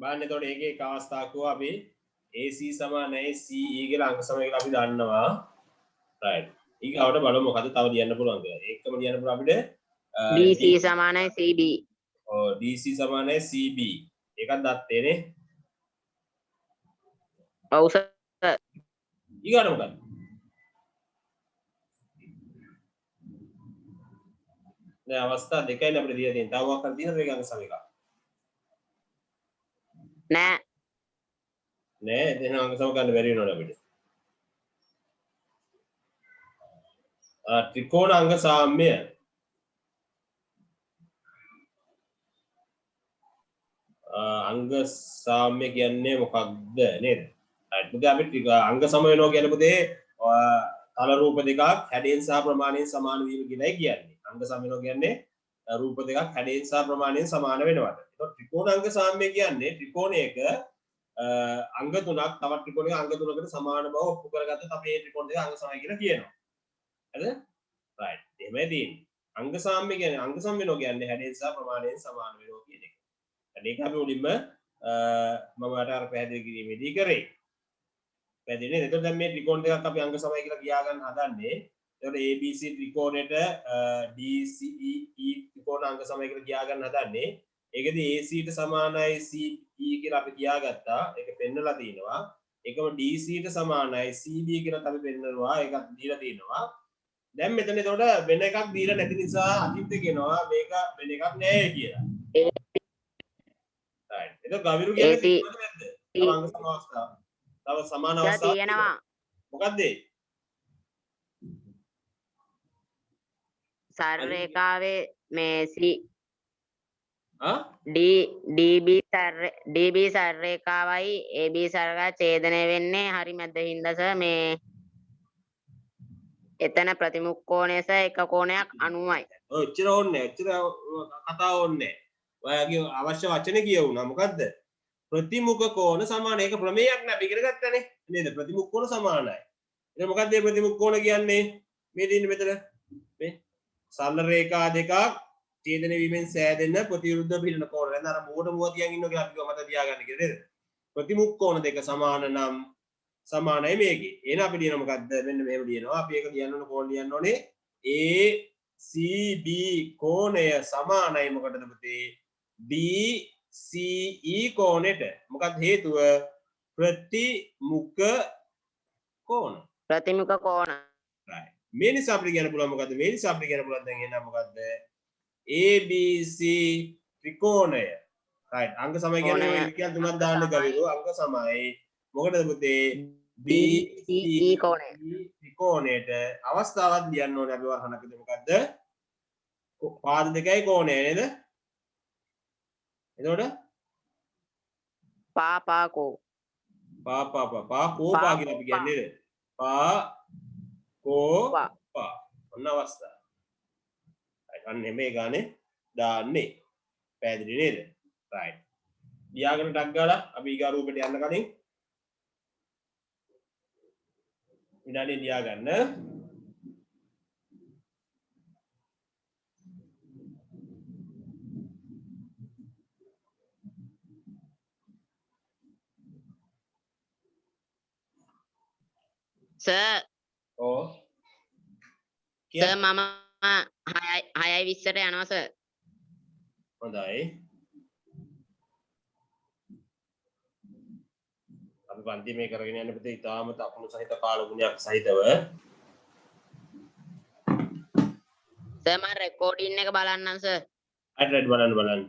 බලන්න එතකොට ඒකේ එක අවස්ථාවක් අපි AC සමානයි CE කියලා අංක සමය කියලා අපි දන්නවා. right. ඊගාවට බලමු මොකද තව ලියන්න පුළුවන් කියලා. ඒකම ලියන්න පුළුවන් අපිට BC සමානයි CB. DC සමානයි CB. ඒකත් දත්තේ නේ. ඔව් සර්. ඊගාට මොකද? දැන් අවස්ථා දෙකයි අපිට දීලා තියෙන්නේ. තව මොකක්ද තියෙනවද මේක අංක සමයක? නෑ. නෑ එහෙනම් අංක සම ගන්න බැරි වෙනවනේ අපිට. ත්‍රිකෝණ අංග සාම්‍ය අංග සාම්‍ය කියන්නේ මොකක්ද නේද? right. මුද අපි අංග සම වෙනවා කියන්නේ පුතේ තල රූප දෙකක් හැඩයෙන් සහ ප්‍රමාණයෙන් සමාන වීම කියලායි කියන්නේ. අංග සම වෙනවා කියන්නේ රූප දෙකක් හැඩයෙන් සහ ප්‍රමාණයෙන් සමාන වෙනවට. ඒතකොට ත්‍රිකෝණ අංග සාම්‍ය කියන්නේ ත්‍රිකෝණයක අංග තුනක් තවත් ත්‍රිකෝණයක අංග තුනකට සමාන බව ඔප්පු කරගත්තොත් අපි මේ ත්‍රිකෝණ දෙක අංග සමයි කියලා කියනවා. හරිද? right. එහෙමයි තියෙන්නේ. අංග සාම්‍ය කියන්නේ අංග සම වෙනවා කියන්නේ හැඩයෙන් සහ ප්‍රමාණයෙන් සමාන වෙනවා කියන එක. ඒක අපි මුලින්ම මම අර පැහැදිලි කිරීමේදී කරේ. පැහැදිලි නේද? එතකොට දැන් මේ ත්‍රිකෝණ දෙකක් අපි අංග සමයි කියලා කියා ගන්න හදන්නේ. එතකොට ABC ත්‍රිකෝණයට DCE ත්‍රිකෝණ අංග සමයි කියලා කියා ගන්න හදන්නේ. ඒකෙදි AC ට සමානයි CE කියලා අපි කියාගත්තා. ඒක පෙන්නලා තිනවා. ඒකම DC ට සමානයි CB කියලා අපි පෙන්නනවා. ඒකත් දීලා තිනවා. දැන් මෙතන එතකොට වෙන එකක් දීලා නැති නිසා අතිත් කියනවා මේක වෙන එකක් නෑ කියලා. right. ඒක ගවිරු කියන්නේ තියනවද නැද්ද? තව අංග සම අවස්ථාව. තව සමාන අවස්ථාවක් තියෙනවා. මොකද්ද? සර් රේඛාවේ මේ C ආ DB සර් රේඛාවයි AB සර් ඡේදනය වෙන්නේ හරි මැද හින්දා සර් මේ එතන ප්‍රතිමුඛ කෝණය සර් එක කෝණයක් 90යි. ඔය එච්චර ඕනේ එච්චර කතාව ඕනේ. ඔයාගේ අවශ්‍ය වචනේ කියවුණා මොකද්ද? ප්‍රතිමුඛ කෝණ සමාන. ඒක ප්‍රමේයක් නෑ අපි ඉගෙන ගත්තනේ. නේද? ප්‍රතිමුඛ කෝණ සමානයි. ඒක මොකද්ද මේ ප්‍රතිමුඛ කෝණ කියන්නේ? මේ දින්නේ මෙතන මේ සරල රේඛා දෙකක් ඡේදනය වීමෙන් සෑදෙන ප්‍රතිවිරුද්ධ පිළින කෝණ. දැන් අර මෝඩ මුව තියන් ඉන්නවා කියලා අපි මත තියාගන්න කියලා නේද? ප්‍රතිමුඛ කෝණ දෙක සමාන නම් සමානයි මේකේ. එහෙනම් අපි ලියන මොකද්ද? මෙන්න මෙහෙම ලියනවා. අපි ඒක ලියන්න ඕන කෝණ ලියන්න ඕනේ ACB කෝණය සමානයි මොකටද පුතේ? DCE කෝණයට. මොකක්ද හේතුව? ප්‍රතිමුඛ කෝණ. ප්‍රතිමුඛ කෝණ. right. මේ නිසා අපිට කියන්න පුළුවන් මොකද්ද? මේ නිසා අපිට කියන්න පුළුවන් දැන් එහෙනම් මොකද්ද? ABC ත්‍රිකෝණය. right. අංග සමය කියන්නේ ඔය ඉලක්කයන් තුනක් දාන්න ගවිරු අංග සමයි. මොකටද පුතේ? DCE කෝණය. ත්‍රිකෝණයට අවස්ථාවක් ලියන්න ඕනේ අපි වහනකද මොකද්ද? පාද දෙකයි කෝණය නේද? එතකොට පාකෝ කියලා අපි කියන්නේ නේද? පා කෝ පා. ඔන්න අවස්ථාව. අන්න මේ ගානේ දාන්නේ. පැහැදිලි නේද? right. ලියාගෙන ටක් ගාලා අපි ඊගා රූපෙට යන්න කලින් විනාඩිය ලියා ගන්න. සර් ඕ සර් මම 6:20ට යනවා සර්. හොඳයි. අපි පන්ති මේ කරගෙන යන්න පුතේ ඊටාම තකුණු සහිත කාල ගුණයක් සහිතව. සර් මම රෙකෝඩින් එක බලන්නම් සර්. right බලන්න.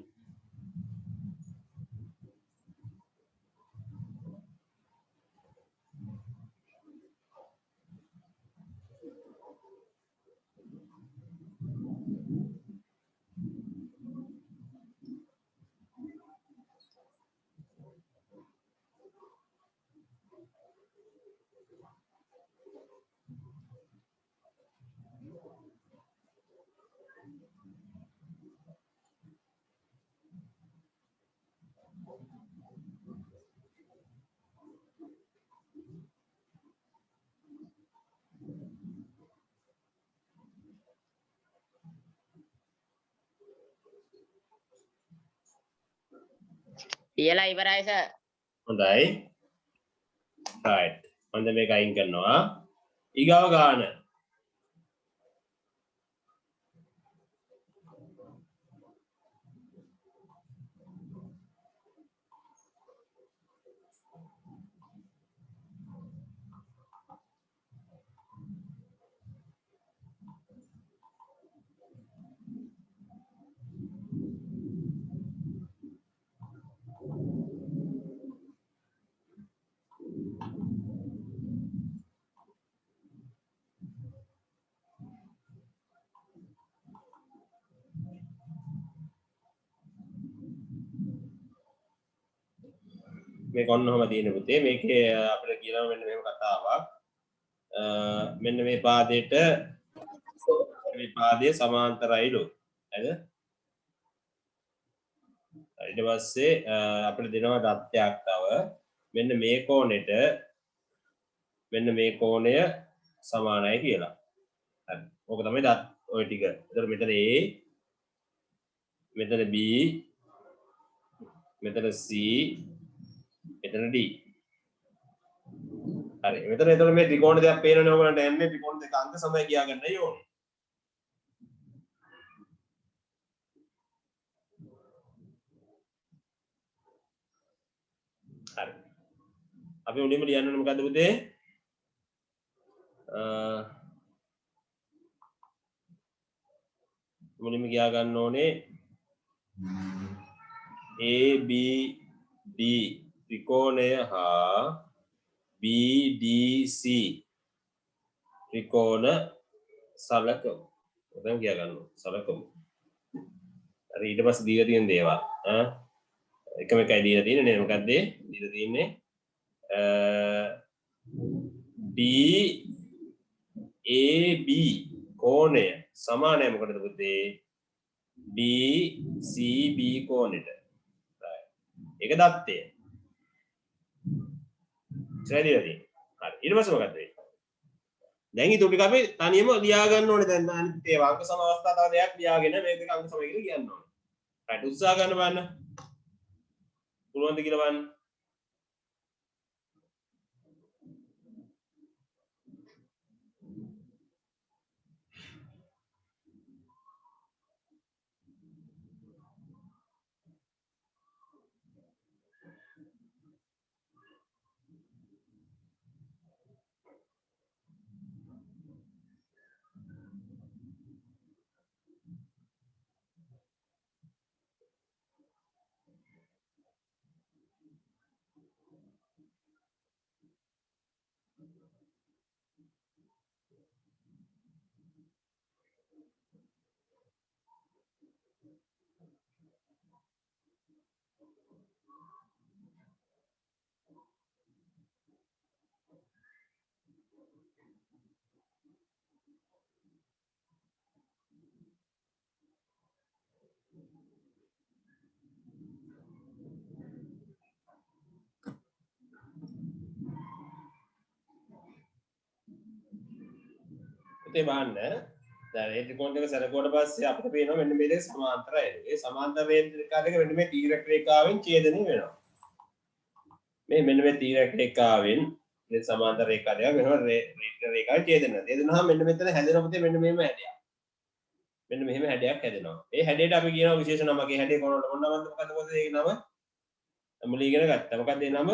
ලියලා ඉවරයි සර්. හොඳයි. right. මම මේක අයින් කරනවා. ඊගාව ගාන. මේක ඔන්නෝම තියෙන පුතේ මේකේ අපිට කියනවා මෙන්න මෙහෙම කතාවක් මෙන්න මේ පාදයට මේ පාදයේ සමාන්තරයිලු හරිද ඊට පස්සේ අපිට දෙනවා දත්තයක් තව මෙන්න මේ කෝණයට මෙන්න මේ කෝණය සමානයි කියලා හරි ඕක තමයි දත් ඔය ටික එතකොට මෙතන A මෙතන B මෙතන C මෙතන D හරි මෙතන එතකොට මේ ත්‍රිකෝණ දෙකක් පේනවනේ ඔයගලන්ට යන්නේ ත්‍රිකෝණ දෙක අංක සමය කියා ගන්නයි ඕනේ හරි අපි උඩින්ම ලියන්න ඕනේ මොකද්ද පුතේ මුලින්ම කියා ගන්න ඕනේ ABD ත්‍රිකෝණය හා BDC ත්‍රිකෝණ සලකමු. ඔතන කියා ගන්න ඕනේ සලකමු. හරි ඊට පස්සේ දීලා තියෙන දේවල් එකම එකයි දීලා තියෙන්නේ නේද මොකක්ද දීලා තියෙන්නේ DAB කෝණය සමානයි මොකටද පුතේ DCB කෝණයට ඒක දත්තය හරි ඊට පස්සේ මොකක්ද වෙන්නේ දැන් ඊට ටික අපි තනියම ලියා ගන්න ඕනේ දැන් අනිත් ඒවා අංක සම අවස්ථා තව දෙයක් ලියාගෙන මේ දෙක අංක සම කියලා කියන්න ඕනේ right උත්සාහ ගන්න බලන්න පුළුවන්ද කියලා බලන්න පුතේ බලන්න දැන් මේ ත්‍රිකෝණ දෙක සැලකුවට පස්සේ අපිට පේනවා මෙන්න මේ දෙක සමාන්තරයි. ඒ සමාන්තර රේඛා දෙක මෙන්න මේ තීරක රේඛාවෙන් ඡේදනය වෙනවා. මේ මෙන්න මේ තීරක රේඛාවෙන් මේ සමාන්තර රේඛා දෙක වෙනවා රේඛාවෙන් ඡේදනය. ඡේදනහම මෙන්න මෙතන හැදෙන පුතේ මෙන්න මෙහෙම හැඩයක්. මෙන්න මෙහෙම හැඩයක් හැදෙනවා. ඒ හැඩයට අපි කියනවා විශේෂ නමක්. ඒ හැඩේ කොනකට මොන නමක්ද මොකද ඒකේ නම? මුලින් ඉගෙන ගත්තා. මොකක්ද ඒ නම?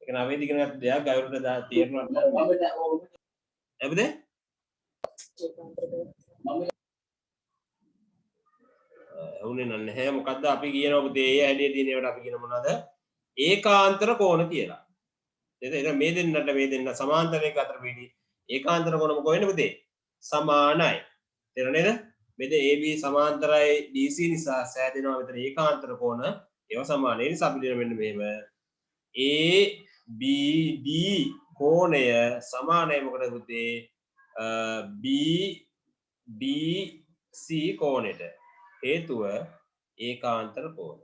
ඒක නමේ ඉගෙන ගත්ත දෙයක් ගෞරවට තීරණයක් නැද්ද? උනේ නැහැ මොකද්ද අපි කියනවා පුතේ ඒ හැඩයේ තියෙන ඒවට අපි කියන මොනවද ඒකාන්තර කෝණ කියලා. එතන මේ දෙන්න සමාන්තර රේඛ අතර වෙදී ඒකාන්තර කෝණ මොකෝ වෙන්නේ පුතේ? සමානයි. තේරෙනවද? මෙද AB සමාන්තරයි DC නිසා සෑදෙනවා මෙතන ඒකාන්තර කෝණ ඒවා සමාන. ඒ නිසා අපි දෙන මෙන්න මෙහෙම ABD කෝණය සමානයි මොකටද පුතේ? BDC කෝණයට. හේතුව ඒකාන්තර කෝණ.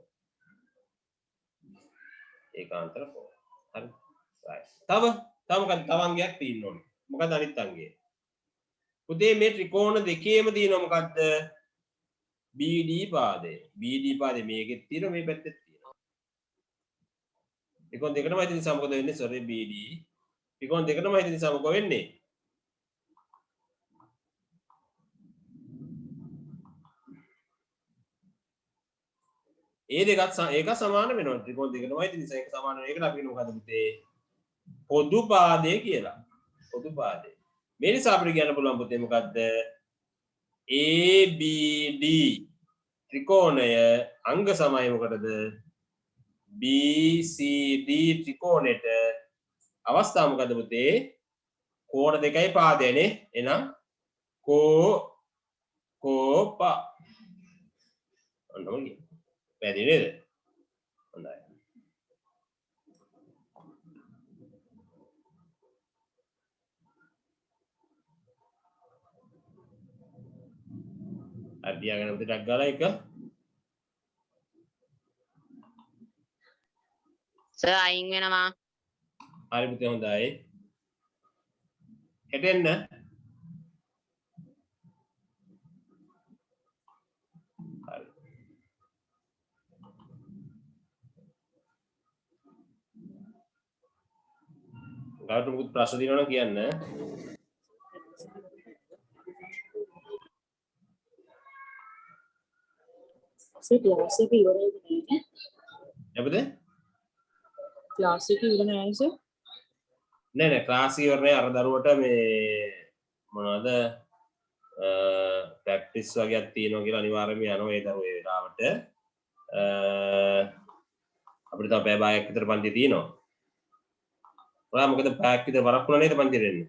ඒකාන්තර කෝණ. හරි. right. තව මොකක්ද තව අංගයක් තියෙන්න ඕනේ. මොකක්ද අනිත් අංගය? පුතේ මේ ත්‍රිකෝණ දෙකේම තියෙනවා මොකද්ද? BD පාදය. BD පාදේ මේකෙත් තියෙනවා මේ පැත්තෙත් තියෙනවා. ත්‍රිකෝණ දෙකටම හිත නිසා මොකද වෙන්නේ? sorry BD. ත්‍රිකෝණ දෙකටම හිත නිසා මොකද වෙන්නේ? ඒ දෙකත් ඒක සමාන වෙනවා. ත්‍රිකෝණ දෙකටම හිත නිසා ඒක සමාන වෙන එකට අපි කියන මොකද්ද පුතේ? පොදු පාදය කියලා. පොදු පාදය. මේ නිසා අපිට කියන්න පුළුවන් පුතේ මොකද්ද? ABD ත්‍රිකෝණය අංග සමයි මොකටද? BCD ත්‍රිකෝණයට අවස්ථාව මොකද්ද පුතේ? කෝණ දෙකයි පාදයනේ. එහෙනම් කෝපා. ඔන්නම පැහැදිලි නේද? හොඳයි. අධ්‍යයන උදේට ගාලා එක සර් අයින් වෙනවා. හරි පුතේ හොඳයි. හෙටෙන්න හරි. ගාවට මුකුත් ප්‍රශ්න දිනවනම් කියන්න. क्लास එක ඉවරයිද නෑ? එපද? ක්ලාස් එක ඉවර නෑ සර්. නෑ නෑ ක්ලාස් ඉවරනේ අර දරුවට මේ මොනවද ප්‍රැක්ටිස් වගේක් තියෙනවා කියලා අනිවාර්යයෙන්ම යනවා ඒ දරුවෝ ඒ වෙලාවට. අපිට තව පැය භාගයක් විතර පන්ති තියෙනවා. ඔයා මොකද පැයක් විතර වරක් වුණා නේද පන්තියට එන්න?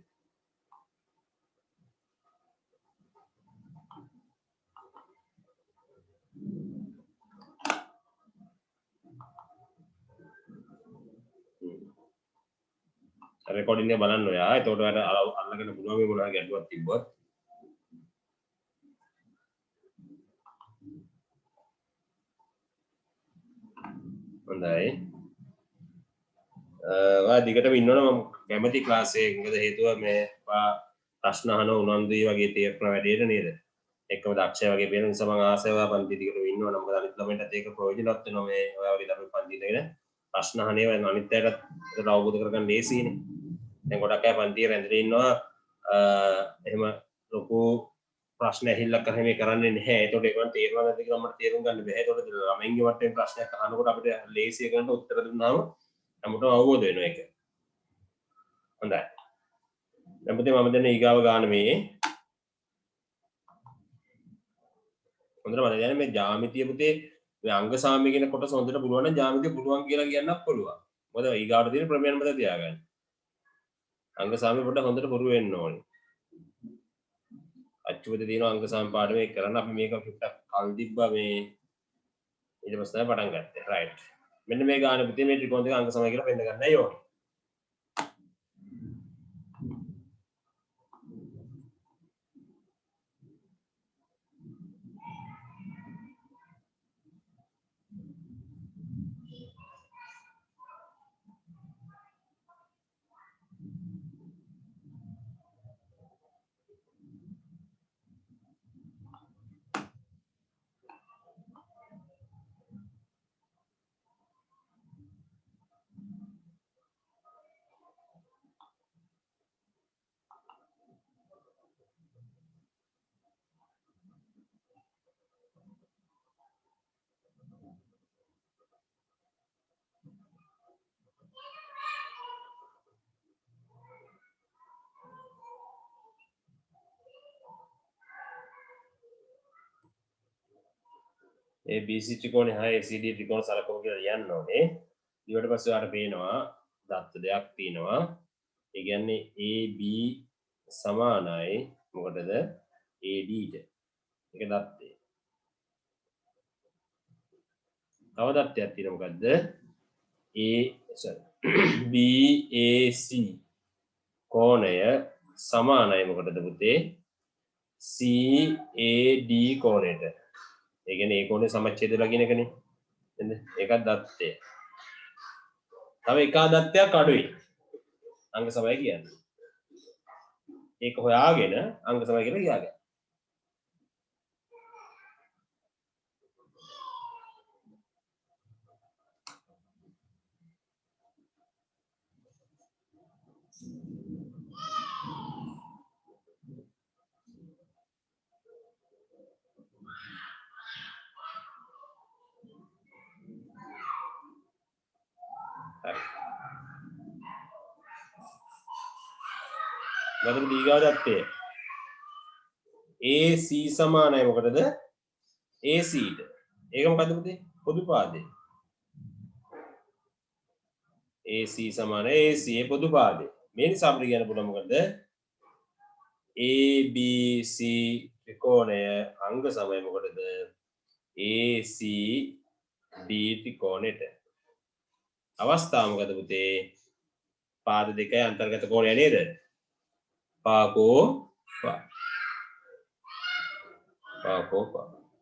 රෙකෝඩින් එක බලන්න ඔයා. එතකොට ඔයාලට අල්ලගෙන පුළුවන් මේ මොනවා ගැටලුවක් තිබ්බොත්. හොඳයි. ඔයා දිගටම ඉන්නවනම් මම කැමති ක්ලාස් එකේ මොකද හේතුව මේ ප්‍රශ්න අහන උනන්දුයි වගේ තේරෙන වැඩේට නේද? එක්කම දක්ෂය වගේ වෙන නිසා මම ආසාව පන්ති දිගටම ඉන්නවනම් මොකද අනිත් ළමයින්ටත් ඒක ප්‍රයෝජනවත් වෙනවා මේ ඔයා වගේ ළමයි පන්ති ඉඳගෙන ප්‍රශ්න අහන ඒවා අනිත් අයටත් ඒක අවබෝධ කරගන්න ලේසියිනේ. දැන් ගොඩක් අය පන්තියේ රැඳලා ඉන්නවා එහෙම ලොකු ප්‍රශ්න ඇහිල්ලක් කරන්නේ මේ කරන්නේ නැහැ. ඒතකොට ඒකෙන් තේරෙනවා නැද්ද කියලා මට තේරුම් ගන්න බැහැ. ඒතකොට ළමයින්ගේ වටේ ප්‍රශ්නයක් අහනකොට අපිට ලේසිය ගන්න උත්තර දුන්නාම හැමෝටම අවබෝධ වෙනවා ඒක. හොඳයි. දැන් පුතේ මම දැන් ඊගාව ගන්න මේ හොඳට මම කියන්නේ මේ ජ්‍යාමිතිය පුතේ මේ අංග සාම්‍ය කියන කොටස හොඳට පුළුවන් නම් ජ්‍යාමිතිය පුළුවන් කියලා කියන්නත් පුළුවන්. මොකද ඊගාවට තියෙන ප්‍රමේයන් මත තියාගන්න. අංග සාම්‍ය පොඩ්ඩක් හොඳට පුරු වෙන්න ඕනේ. අච්චුවද තියෙනවා අංග සාම්‍ය පාඩමේ කරන්න අපි මේක පොඩ්ඩක් කල් තිබ්බා මේ ඊට පස්සේ තමයි පටන් ගත්තේ. රයිට්. මෙන්න මේ ගාන පුතේ මේ ත්‍රිකෝණ දෙක අංග සමය කියලා පෙන්න ගන්නයි ඕනේ. ඒ BC ත්‍රිකෝණය හා ACD ත්‍රිකෝණ සලකුණු කියලා ලියන්න ඕනේ. ඊට පස්සේ ඔයාලට පේනවා දත්ත දෙකක් තියෙනවා. ඒ කියන්නේ AB සමානයි මොකටද? AD ට. ඒක දත්තේ. තව දත්තයක් තියෙනවා මොකද්ද? BAC කෝණය සමානයි මොකටද පුතේ? CAD කෝණයට. ඒ කියන්නේ ඒ කෝණේ සමච්ඡේද ලගින එකනේ. නේද? ඒකත් දත්තය. තව එක දත්තයක් අඩුයි. අංග සමය කියන්නේ. ඒක හොයාගෙන අංග සමය කියලා කියාගන්න. මොකද දීගාව දත්තේ AC සමානයි මොකටද AC ට ඒක මොකද්ද පුතේ පොදු පාදේ AC සමාන AC පොදු පාදේ මේ නිසා අපිට කියන්න පුළුවන් මොකද ABC ත්‍රිකෝණය අංග සමය මොකටද ACD ත්‍රිකෝණයට අවස්ථාව මොකද පුතේ පාද දෙකේ අන්තර්ගත කෝණය නේද පාකෝ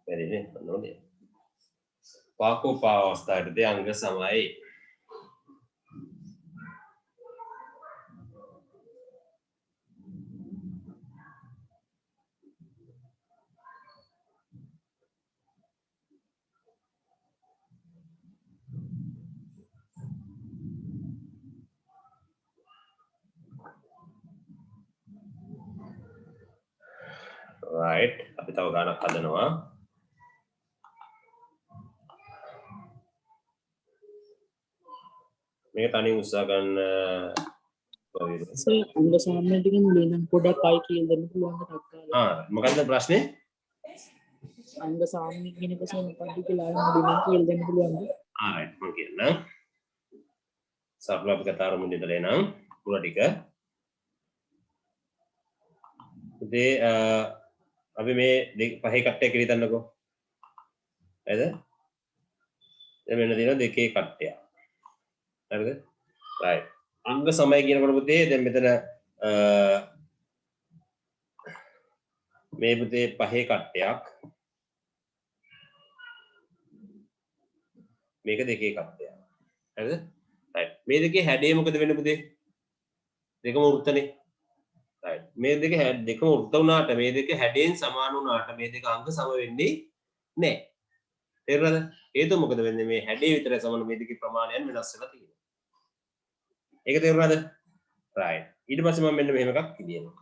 බැරිනේ නෝනේ පාකෝ පා අවස්ථාවේදී අංග සමයි right අපි තව ගානක් හදනවා මේක තනියෙන් උස්සා ගන්න සර් අංග සාමය ටික මුලින් නම් පොඩක් ආයි කියලා දෙන්න පුළුවන් ටක් ගාලා. මොකක්ද ප්‍රශ්නේ අංග සාමය කියන එක සර් මොකක්ද කියලා මුලින් කියලා දෙන්න පුළුවන්ද? right මම කියන්නම් සරල අපි කතා කරමු ඉඳලා එනම් පුර ටික උදේ අපි මේ පහේ කට්ටයක් කියලා හිතන්නකෝ හරිද දැන් මෙන්න දින දෙකේ කට්ටයක් හරිද right අංග සමය කියනකොට පුතේ දැන් මෙතන මේ පුතේ පහේ කට්ටයක් මේක දෙකේ කට්ටයක් හරිද right මේ දෙකේ හැඩය මොකද වෙන්නේ පුතේ දෙකම වෘත්තනේ right මේ දෙකම වෘත්ත වුණාට මේ දෙක හැඩයෙන් සමාන වුණාට මේ දෙක අංග සම වෙන්නේ නැහැ තේරුණාද හේතුව මොකද වෙන්නේ මේ හැඩය විතරයි සමාන මේ දෙකේ ප්‍රමාණයන් වෙනස් වෙලා තියෙනවා ඒක තේරුණාද right ඊට පස්සේ මම මෙන්න මෙහෙම එකක් කියනවා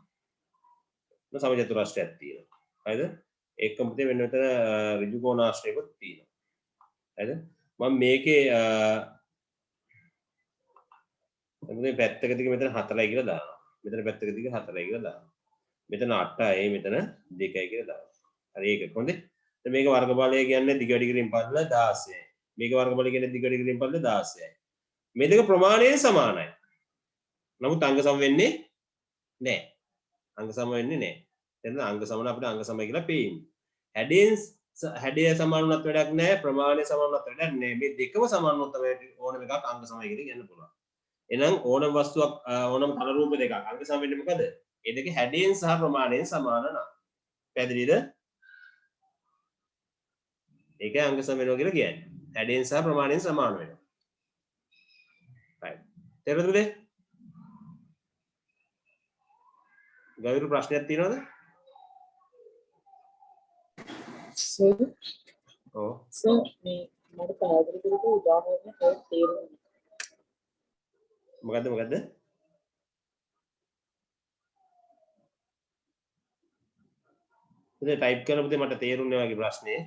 මම සමචතුරාස්‍රයක් තියෙනවා හරිද ඒකම පුතේ වෙන මෙතන ඍජු කෝණාශ්‍රයකුත් තියෙනවා හරිද මම මේකේ මේ පැත්තක දිග මෙතන 4යි කියලා දානවා මෙතන පැත්තක දිග 4යි කියලා දානවා මෙතන 8යි මෙතන 2යි කියලා දානවා හරි ඒක හොඳේ දැන් මේක වර්ගඵලය කියන්නේ දිග වැඩි කිරීම පදල 16යි මේක වර්ගඵලය කියන්නේ දිග වැඩි කිරීම පදල 16යි මේ දෙක ප්‍රමාණයෙන් සමානයි නමුත් අංග සම වෙන්නේ නැහැ අංග සම වෙන්නේ නැහැ එතන අංග සමන අපිට අංග සමයි කියලා පේන්නේ හැඩයෙන් හැඩය සමාන වුණත් වැඩක් නැහැ ප්‍රමාණය සමාන වුණත් වැඩක් නැහැ මේ දෙකම සමාන වුණොත් තමයි ඕනම එකක් අංග සමයි කියලා කියන්න පුළුවන් එහෙනම් ඕනම වස්තුවක් ඕනම තල රූප දෙකක් අංග සම වෙන්නේ මොකද ඒ දෙක හැඩයෙන් සහ ප්‍රමාණයෙන් සමාන නම් පැහැදිලිද ඒකයි අංග සම වෙනවා කියලා කියන්නේ හැඩයෙන් සහ ප්‍රමාණයෙන් සමාන වෙනවා right තේරුණාද ගෞරව ප්‍රශ්නයක් තියෙනවද සර් ඔව් සර් මේ මට පැහැදිලි කරපු උදාහරණයක් තේරුණා. මොකද්ද පුතේ ටයිප් කරලා පුතේ මට තේරුන්නේ වගේ ප්‍රශ්නේ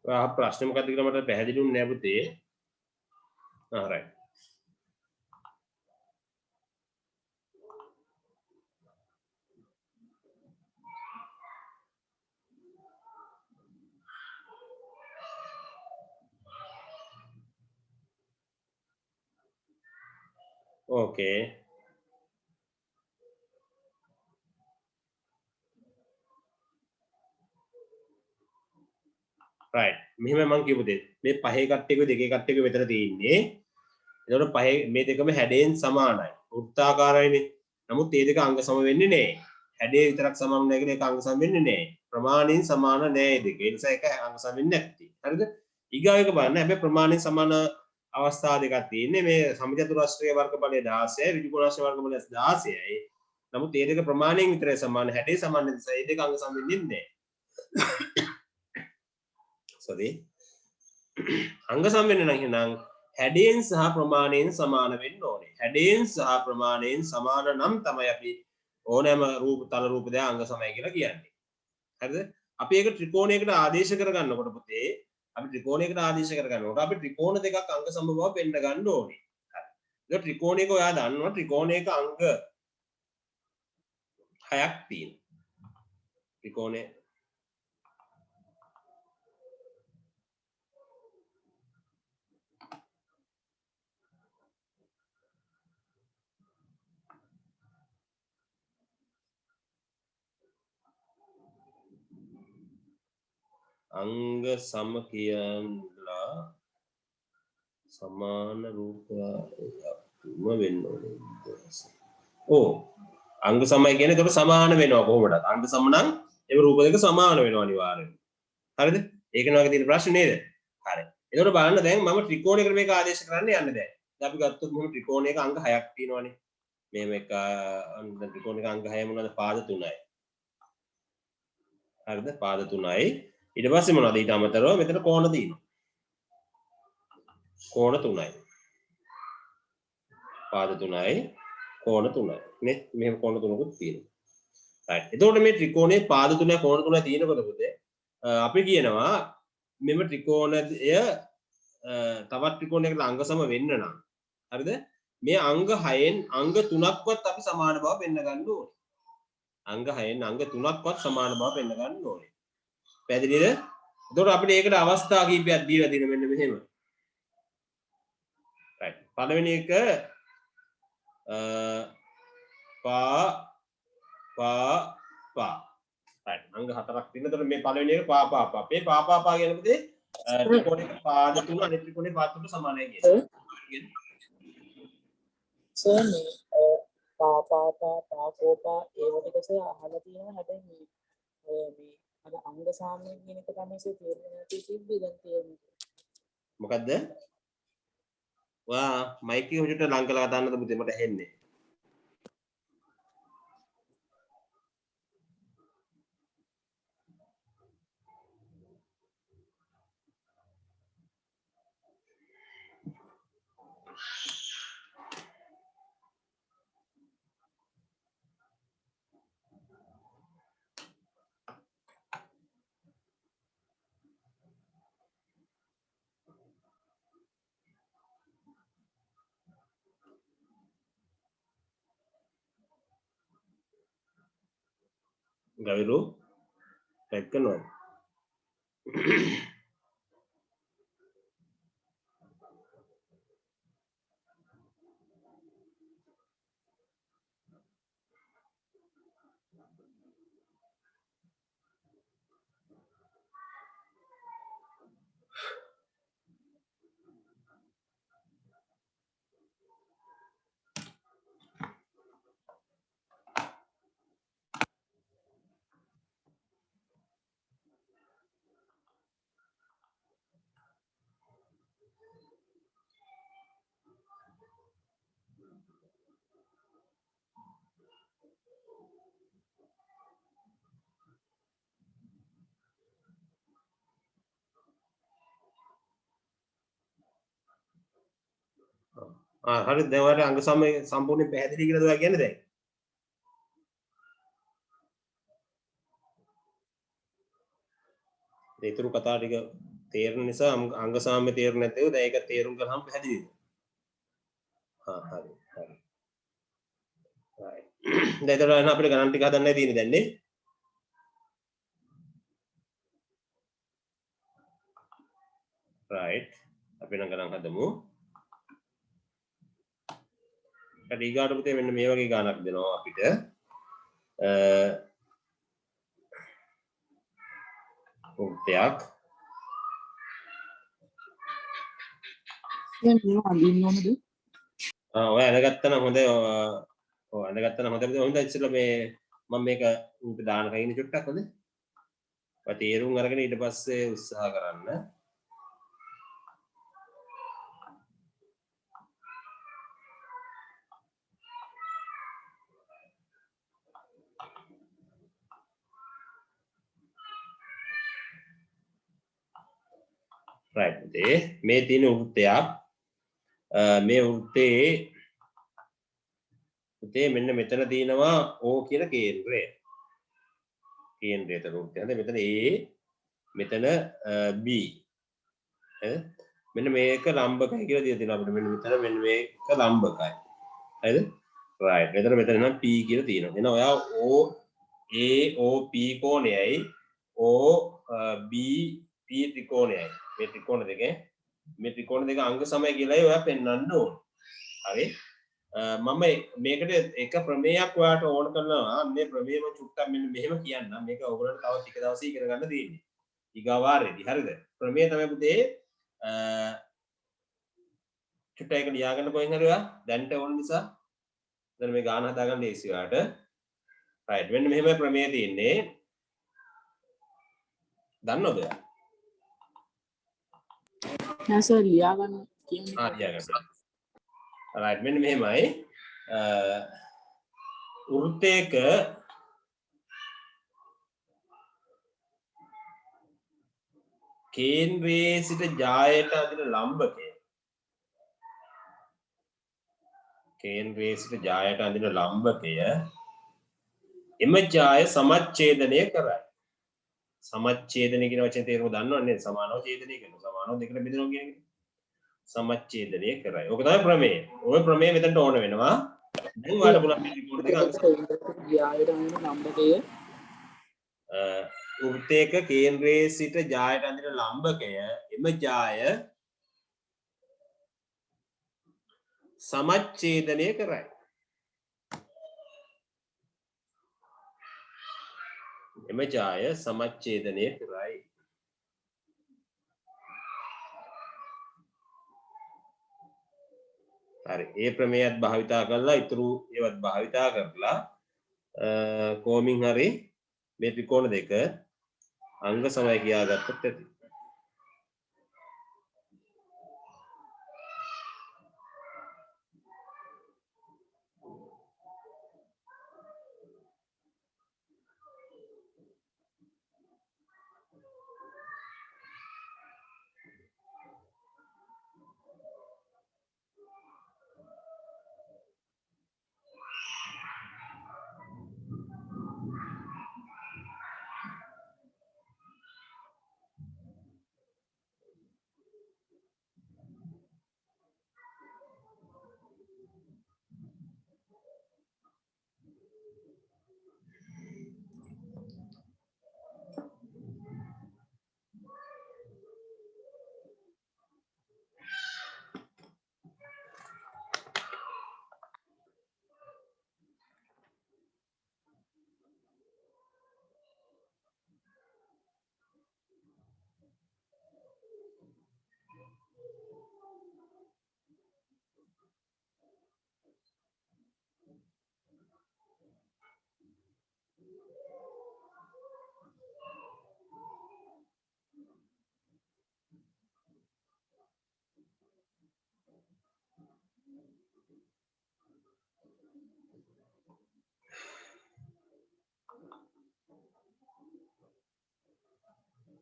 ප්‍රශ්නේ මොකද්ද කියලා මට පැහැදිලිුනේ නෑ පුතේ right okay right මෙහෙම මම කියපු දෙයක් මේ පහේ කට්ටියක දෙකේ කට්ටියක විතර තියෙන්නේ එතකොට පහේ මේ දෙකම හැඩයෙන් සමානයි වෘත්තාකාරයිනේ නමුත් මේ දෙක අංග සම වෙන්නේ නැහැ හැඩේ විතරක් සමාන නැහැ කියලා ඒක අංග සම වෙන්නේ නැහැ. ප්‍රමාණයෙන් සමාන නැහැ දෙක. ඒ නිසා ඒක අංග සම වෙන්නේ නැති. හරිද? ඊගාව එක බලන්න. හැබැයි ප්‍රමාණයෙන් සමාන අවස්ථා දෙකක් තියෙන්නේ. මේ සමචතුරාස්‍රයේ වර්ගඵලය 16යි ඍජුකෝණාශ්‍රයේ වර්ගඵලය 16යි. නමුත් මේ දෙක ප්‍රමාණයෙන් විතරයි සමාන. හැඩේ සමාන නිසා මේ දෙක අංග සම වෙන්නේ නැහැ. sorry. අංග සම වෙන්න නම් එහෙනම් හැඩයෙන් සහ ප්‍රමාණයෙන් සමාන වෙන්න ඕනේ. හැඩයෙන් සහ ප්‍රමාණයෙන් සමාන නම් තමයි අපි ඕනෑම රූප තල රූප දෙක අංග සමයි කියලා කියන්නේ. හරිද? අපි ඒක ත්‍රිකෝණයකට ආදේශ කරගන්නකොට පුතේ අපි ත්‍රිකෝණයකට ආදේශ කරගන්නකොට අපි ත්‍රිකෝණ දෙකක් අංග සම බව පෙන්න ගන්න ඕනේ. හරි. ඒක ත්‍රිකෝණයක ඔයා දන්නවා ත්‍රිකෝණයක අංග 6ක් තියෙනවා. ත්‍රිකෝණය අංග සම කියනලා සමාන රූපයක්ම වෙන්න ඕනේ. ඕ අංග සමයි කියන්නේ ඒකට සමාන වෙනවා කොහොමද? අංග සම නම් ඒ රූප දෙක සමාන වෙනවා අනිවාර්යයෙන්. හරිද? ඒක නෝගේ තියෙන ප්‍රශ්නේ නේද? හරි. එතකොට බලන්න දැන් මම ත්‍රිකෝණයකට මේක ආදේශ කරන්න යන්නේ දැන්. දැන් අපි ගත්තොත් මොන ත්‍රිකෝණයක අංග 6ක් තියෙනවානේ. මේ මේක ත්‍රිකෝණයක අංග 6 මොනවද? පාද 3යි. හරිද? පාද 3යි. ඊට පස්සේ මොනවද? ඊට අමතරව මෙතන කෝණ තියෙනවා. කෝණ 3යි. පාද 3යි කෝණ 3යි. නේ? මෙහෙම කෝණ 3කුත් තියෙනවා. right. එතකොට මේ ත්‍රිකෝණයේ පාද 3යි කෝණ 3යි තියෙනකොට පුතේ අපි කියනවා මෙම ත්‍රිකෝණය තවත් ත්‍රිකෝණයකට අංග සම වෙන්න නම් හරිද? මේ අංග 6න් අංග 3ක්වත් අපි සමාන බව පෙන්න ගන්න ඕනේ. අංග 6න් අංග 3ක්වත් සමාන බව පෙන්න ගන්න ඕනේ. පැහැදිලිද? එතකොට අපිට ඒකට අවස්ථා කීපයක් දීලා තියෙන මෙන්න මෙහෙම. right. පළවෙනි එක පා right. අංග 4ක් තියෙන. එතකොට මේ පළවෙනි එක පා. මේ පා කියනකොට ත්‍රිකෝණයක පාද 3 අනිත් ත්‍රිකෝණයේ පාද 3 සමානයි කියන්නේ. සර් මේ පාකෝපා ඒව ටික සර් අහලා තියෙනවා. හැබැයි මේ අර අංග සාමය කියන එක තමයි සර් තේරෙන්නේ නැති තිබ්බේ දැන් තේරෙන්නේ. මොකද්ද? වා මයික් එක හොජට ලං කරලා ගන්නද පුතේ මට ඇහෙන්නේ. ගවිරු ටයිප් කරනවා. හරි දැන් ඔයාලට අංග සමය සම්පූර්ණයෙන් පැහැදිලි කියලාද ඔයා කියන්නේ දැන්? ඊතුරු කතා ටික තේරෙන නිසා අංග සාම්‍ය තේරුම් නැත්නම් දැන් ඒක තේරුම් ගන්නම පැහැදිලිද? හරි. right. දැන් ඒතර අපිට ගණන් ටික හදන්නයි තියෙන්නේ දැන් නේ? right. අපි නම් ගණන් හදමු. ඊගාට පුතේ මෙන්න මේ වගේ ගානක් දෙනවා අපිට. පුතයක් දැන් මේවා අඳින්න ඕනද? ඔය අඳගත්තා නම් හොඳයි. ඔය අඳගත්තා නම් හොඳයි. හොඳයි ඉස්සෙල්ලා මේ මම මේක උන්ට දාන කයින් චුට්ටක් හොඳ. ඔය තේරුම් අරගෙන ඊට පස්සේ උත්සාහ කරන්න. right මේ තියෙන වෘත්තයක් මේ වෘත්තේ පුතේ මෙන්න මෙතන තියෙනවා O කියන කේන්ද්‍රය. කේන්ද්‍රය තන වෘත්තය. හරි මෙතන A මෙතන B. මෙන්න මේක ලම්බකයි කියලා දීලා තියෙනවා අපිට. මෙන්න මෙතන මෙන්න මේක ලම්බකයි. හරිද? right. මෙතන නම් P කියලා තියෙනවා. එහෙනම් ඔයා OP කෝණයයි OB P ත්‍රිකෝණයයි. මේ ත්‍රිකෝණ දෙක අංග සමය කියලායි ඔයා පෙන්වන්න ඕන. හරි? මම මේකට එක ප්‍රමේයක් ඔයාට ඕන කරනවා. මේ ප්‍රමේයම චුට්ටක් මෙන්න මෙහෙම කියන්නම්. මේක ඔයගොල්ලන්ට තව ටික දවසක් ඉගෙන ගන්න තියෙන්නේ. ඊගාවාරේදී හරිද? ප්‍රමේය තමයි පුතේ චුට්ටක් එක ලියාගන්න කොහෙන් හරි ඔයා දැන්ට ඕන නිසා දැන් මේ ගාන හදාගන්න ලේසි ඔයාට. right මෙන්න මෙහෙමයි ප්‍රමේය තියෙන්නේ. දන්නවද ඔයා? නෑ සර් ලියා ගන්න කියන්නේ. ලියාගන්න. right මෙන්න මෙහෙමයි වෘත්තයක කේන්ද්‍රයේ සිට ජායට අදින ලම්බකය එම ජාය සමච්ඡේදනය කරයි. සමච්ඡේදනය කියන වචනේ තේරුම දන්නවනේ. සමානව ඡේදනය කරනවා. සමානව දෙකට බෙදනවා කියන එක. සමච්ඡේදනය කරයි. ඕක තමයි ප්‍රමේය. ওই ප්‍රමේය මෙතනට ඕන වෙනවා. දැන් ඔයාලට පුළුවන් මේ රිපෝට් දෙක ජායට අඳින ලම්බකය වෘත්තයක කේන්ද්‍රයේ සිට ජායට අඳින ලම්බකය එම ජාය සමච්ඡේදනය කරයි. එම ජාය සමච්ඡේදනය කරයි. හරි ඒ ප්‍රමේයත් භාවිතා කරලා ඊතුරු ඒවත් භාවිතා කරලා කොමින් හරි මේ ත්‍රිකෝණ දෙක අංග සමය කියාගත්තොත් ඇති.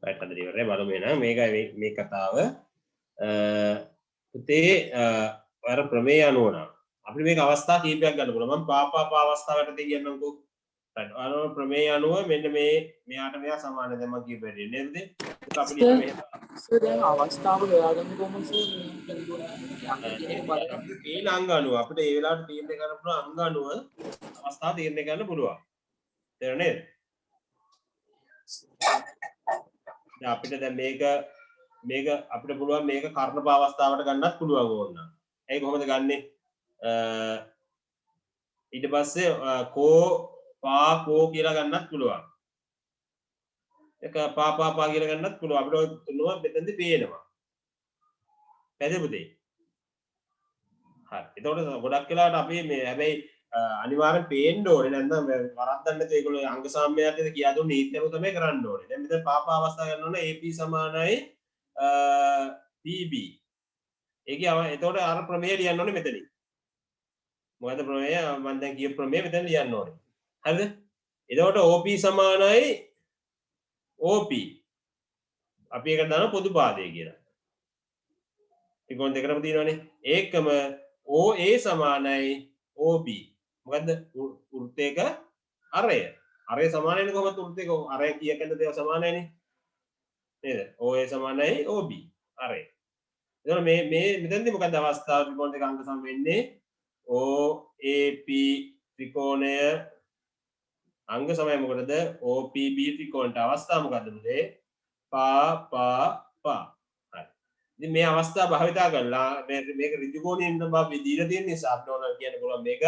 right අද ඉවරයි බලමු එහෙනම් මේකයි මේ කතාව පුතේ අර ප්‍රමේය අනුව නම් අපිට මේක අවස්ථා කීපයක් ගන්න පුළුවන් මම පාපා අවස්ථාවට දෙන්නම්කෝ right අර ප්‍රමේය අනුව මෙන්න මේ මෙයාට මෙයා සමාන දැන් මම කියපෙන්නේ නේද අපිට මේ දැන් අවස්ථාව හොයාගන්න කොහොමද තීන අංග අනුව අපිට ඒ වෙලාවට තීරණය කරන්න පුළුවන් අංග අනුව අවස්ථාව තීරණය කරන්න පුළුවන් තේරුණා නේද දැන් අපිට දැන් මේක අපිට පුළුවන් මේක කර්ණප අවස්ථාවට ගන්නත් පුළුවන් ඕන නම් ඒ කොහොමද ගන්නෙ ඊට පස්සේ කෝ කියලා ගන්නත් පුළුවන් එක පා කියලා ගන්නත් පුළුවන් අපිට තුනම මෙතනදී පේනවා පැහැදිලිද පුතේ හරි එතකොට ගොඩක් වෙලාවට අපි මේ හැබැයි අනිවාර්යෙන් පේන්න ඕනේ නැත්නම් වරද්දන්න නැතුව ඒගොල්ලෝ අංග සාම්‍යයත් කියා දුන්න නීතියම තමයි කරන්න ඕනේ. දැන් මෙතන පාපා අවස්ථාව ගන්න ඕනේ AP සමානයි PB. ඒකේ එතකොට අර ප්‍රමේය ලියන්න ඕනේ මෙතනින්. මොකද ප්‍රමේය මම දැන් කියපු ප්‍රමේය මෙතන ලියන්න ඕනේ. හරිද? එතකොට OP සමානයි OP. අපි ඒක දාන පොදු පාදය කියලා. ත්‍රිකෝණ දෙකම තියෙනවානේ. ඒකම OA සමානයි OB. මොකද්ද? වෘත්තයක අරය. අරය සමානයිනේ කොහොමද වෘත්තයක අරය කීයකද දේව සමානයිනේ. නේද? OA සමානයි OB. අරය. එතකොට මේ මෙතනදී මොකද්ද අවස්ථාව ත්‍රිකෝණ දෙක අංග සම වෙන්නේ? OAP ත්‍රිකෝණය අංග සමය මොකටද? OPB ත්‍රිකෝණයට අවස්ථාව මොකද්ද මුදේ? පා. හරි. ඉතින් මේ අවස්ථාව භාවිතා කරලා මේක ඍජු කෝණයෙන් ඉන්න බව දීලා තියෙන නිසා අපිට ඕන කියන්න පුළුවන් මේක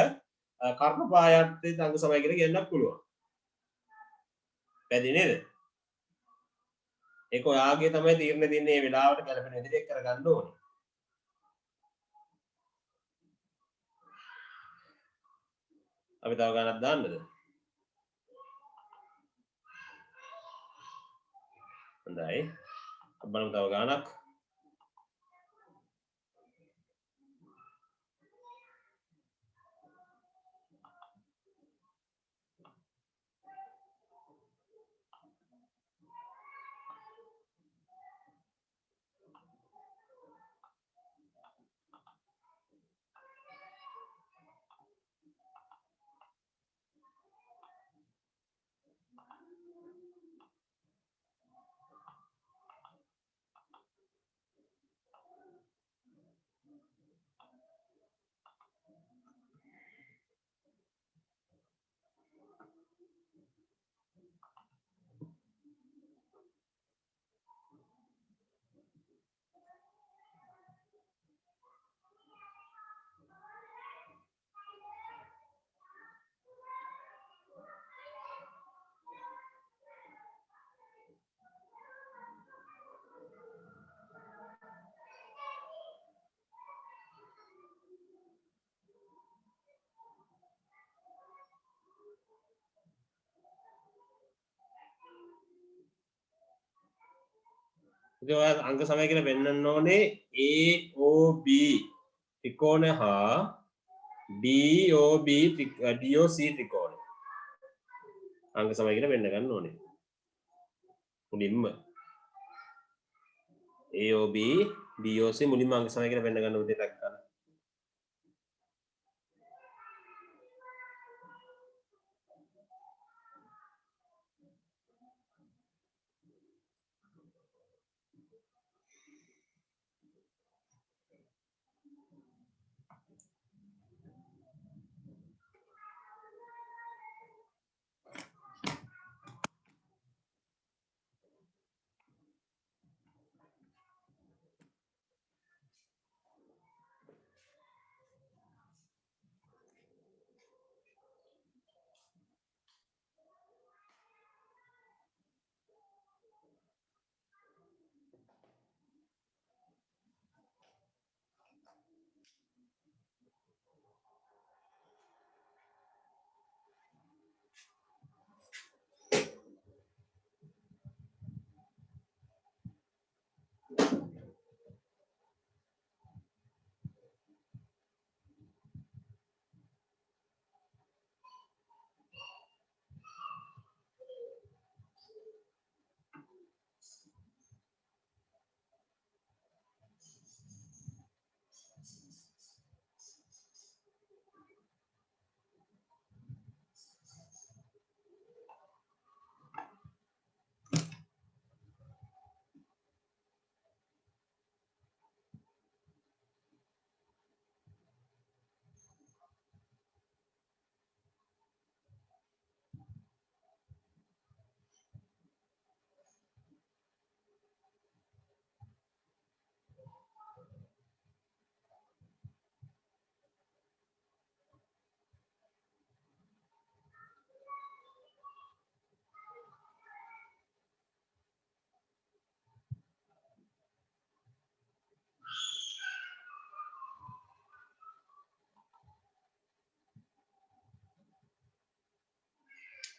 කර්ණපායත් අංග සමය කියලා කියන්නත් පුළුවන්. පැහැදිලි නේද? ඒක ඔයාගේ තමයි තීරණය දෙන්නේ මේ වෙලාවට ගැලපෙන විදිහට කරගන්න ඕනේ. අපි තව ගණනක් දාන්නද? හොඳයි. බලමු තව ගණනක්. ඉතින් ඔය අංග සමය කියලා පෙන්වන්න ඕනේ AOB ත්‍රිකෝණය හා DOC ත්‍රිකෝණය. අංග සමය කියලා පෙන්න ගන්න ඕනේ. මුලින්ම AOB DOC මුලින්ම අංග සමය කියලා පෙන්න ගන්න උදේට ගන්න.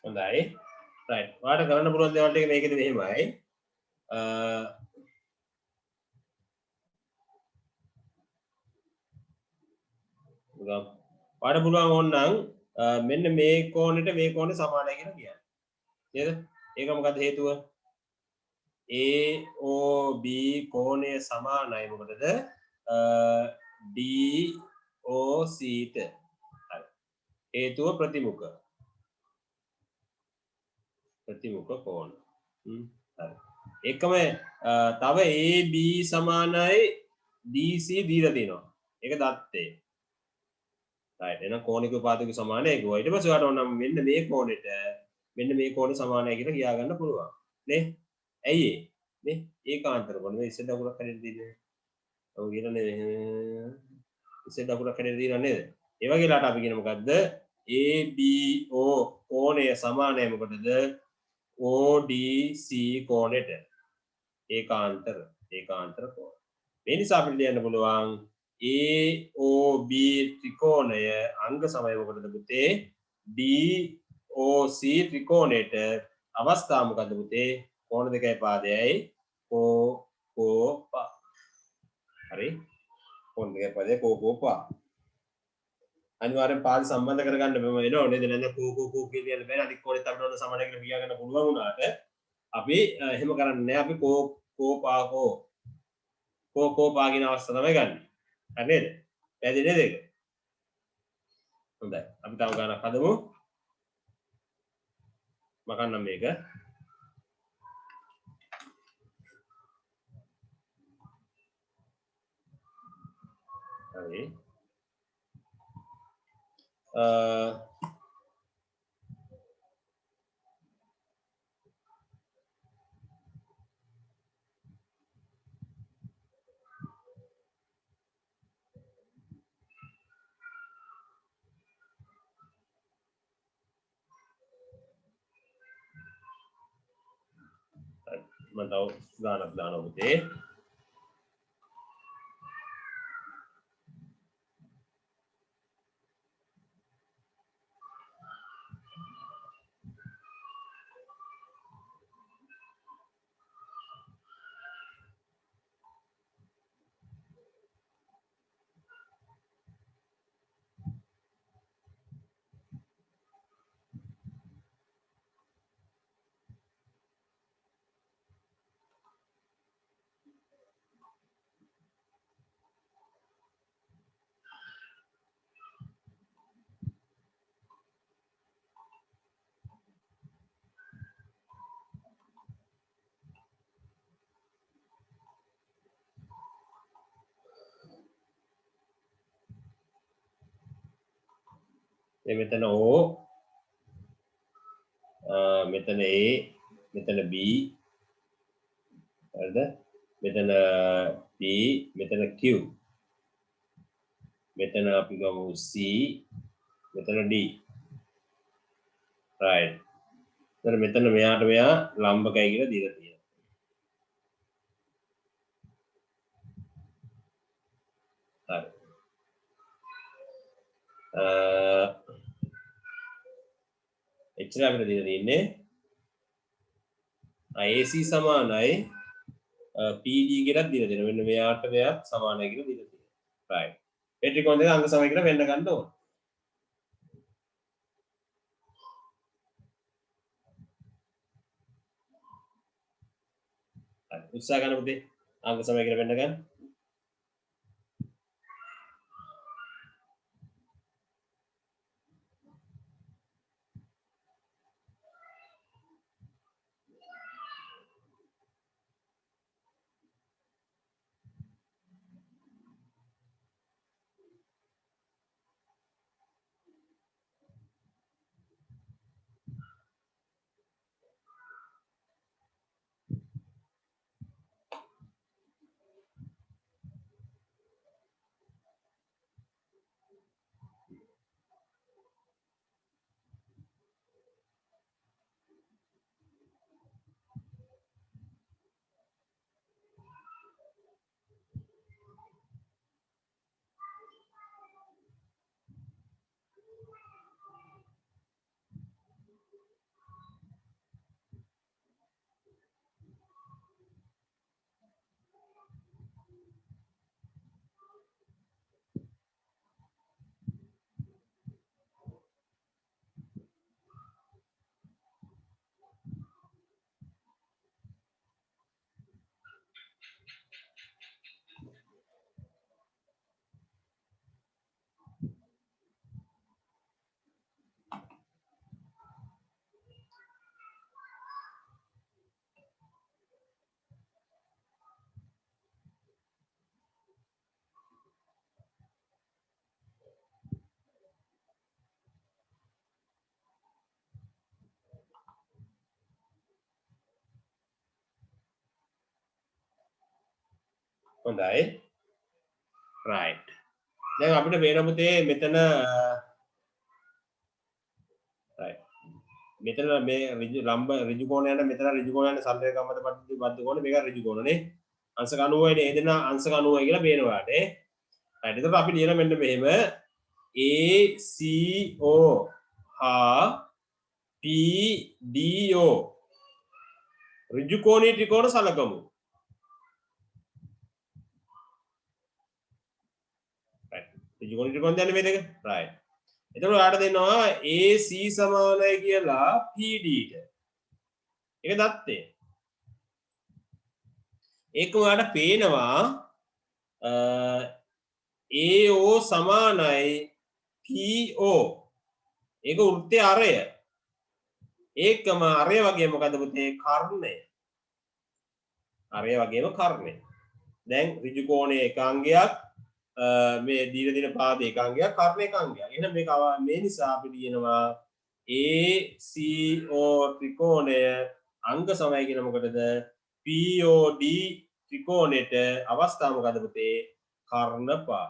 හොඳයි right ඔයාලට කරන්න පුළුවන් දේවල් ටික මේකෙදි මෙහෙමයි ඔයාලට පුළුවන් ඕනනම් මෙන්න මේ කෝණයට මේ කෝණය සමානයි කියලා කියන්න නේද ඒක මොකද හේතුව AOB කෝණය සමානයි මොකටද DOC ට හරි හේතුව ප්‍රතිමුඛ කෝණ හරි එකම තව AB සමානයි DC දීලා තියෙනවා ඒක දත්තේ right එහෙනම් කෝණික උපාදාක සමානයි ඒක ඊට පස්සේ ඔයාලට ඕනම් මෙන්න මේ කෝණෙට මෙන්න මේ කෝණය සමානයි කියලා කියා ගන්න පුළුවන් නේ ඇයි නේ ඒකාන්තර කොහොමද ඉස්සෙල් දකුණක් හැදෙන්න දෙන්නේ ඔව් කියනනේ ඉස්සෙල් දකුණක් හැදෙන්න දිනන නේද ඒ වගේ ලාට අපි කියන මොකද්ද ABO කෝණය සමානයි මොකටද ODC කෝණයට ඒකාන්තර කෝණ මේ නිසා අපිට ලියන්න පුළුවන් AOB ත්‍රිකෝණය අංග සමය මොකටද පුතේ DOC ත්‍රිකෝණයට අවස්ථාව මොකද්ද පුතේ කෝණ දෙකයි පාදයයි කෝපා හරි කෝණ දෙකයි පාදයයි කෝපා අනිවාර්යෙන් පාද සම්බන්ධ කරගන්න වෙනවා නේද නැත්නම් කෝ කියන බෑ අනිත් කෝණෙත් අපිට ඕන සමානයි කියලා කියා ගන්න පුළුවන් වුණාට අපි එහෙම කරන්නේ නැහැ අපි කෝපා කියන අවස්ථාව තමයි ගන්න. හරි නේද? පැහැදිලි නේද ඒක? හොඳයි. අපි තව ගානක් හදමු. මකන්නම් මේක. හරි. මම තව ගානක් දානවා පුතේ. මෙතන O මෙතන A මෙතන B හරිද මෙතන P මෙතන Q මෙතන අපි ගමු C මෙතන D right එතන මෙතන මෙයාට මෙයා ලම්බකයි කියලා දීලා තියෙනවා හරි එච්චර අපිට දීලා තියෙන්නේ AC සමානයි PD කියලා දීලා තියෙනවා. මෙන්න මෙයාට මෙයාත් සමානයි කියලා දීලා තියෙනවා. right. ඒ ත්‍රිකෝණ දෙක අංග සමය කියලා වෙන්න ගන්න ඕන. හරි. උත්සාහ ගන්න පුතේ. අංග සමය කියලා වෙන්න ගන්න. හොඳයි right දැන් අපිට පේන පුතේ මෙතන right මෙතන මේ ලම්බ ඍජු කෝණය යන මෙතන ඍජු කෝණය යන සම්පේක්ෂ මත බද්ධ කෝණය මේක ඍජු කෝණනේ අංශක 90යි නේ එදෙන අංශක 90යි කියලා පේනවා යාට right එතකොට අපි ලියන මෙන්න මෙහෙම ACO හා PDO ඍජු කෝණී ත්‍රිකෝණ සලකමු right ඍජු කෝණී ත්‍රිකෝණ දැන්නේ මේ දෙක right එතකොට ඔයාලට දෙනවා AC සමානයි කියලා PD ට. ඒක දත්තේ. ඒක ඔයාලට පේනවා AO සමානයි PO. ඒක වෘත්තයේ අරය. ඒකම අරය වගේ මොකද පුතේ කර්ණය. අරය වගේම කර්ණය. දැන් ඍජු කෝණයේ එකාංගයක් මේ දීන දින පාද ඒකාංගයක් කර්ණ ඒකාංගයක්. එහෙනම් මේක මේ නිසා අපි කියනවා ACO ත්‍රිකෝණය අංග සමයි කියන මොකටද POD ත්‍රිකෝණයට අවස්ථාව මොකද පුතේ කර්ණ පා.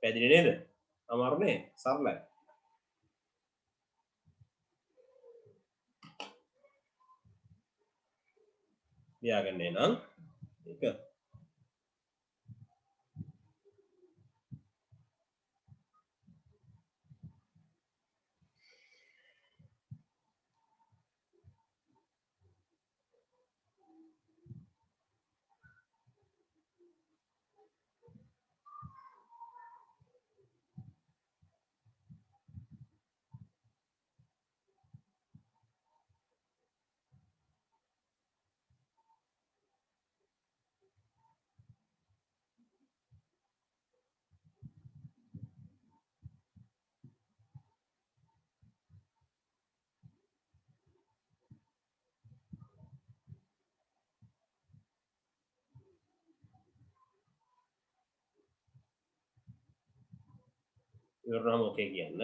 පැහැදිලි නේද? අමාරුනේ සරලයි. ලියාගන්නේ නම් ඒක ඉවරනම ඔකේ කියන්න.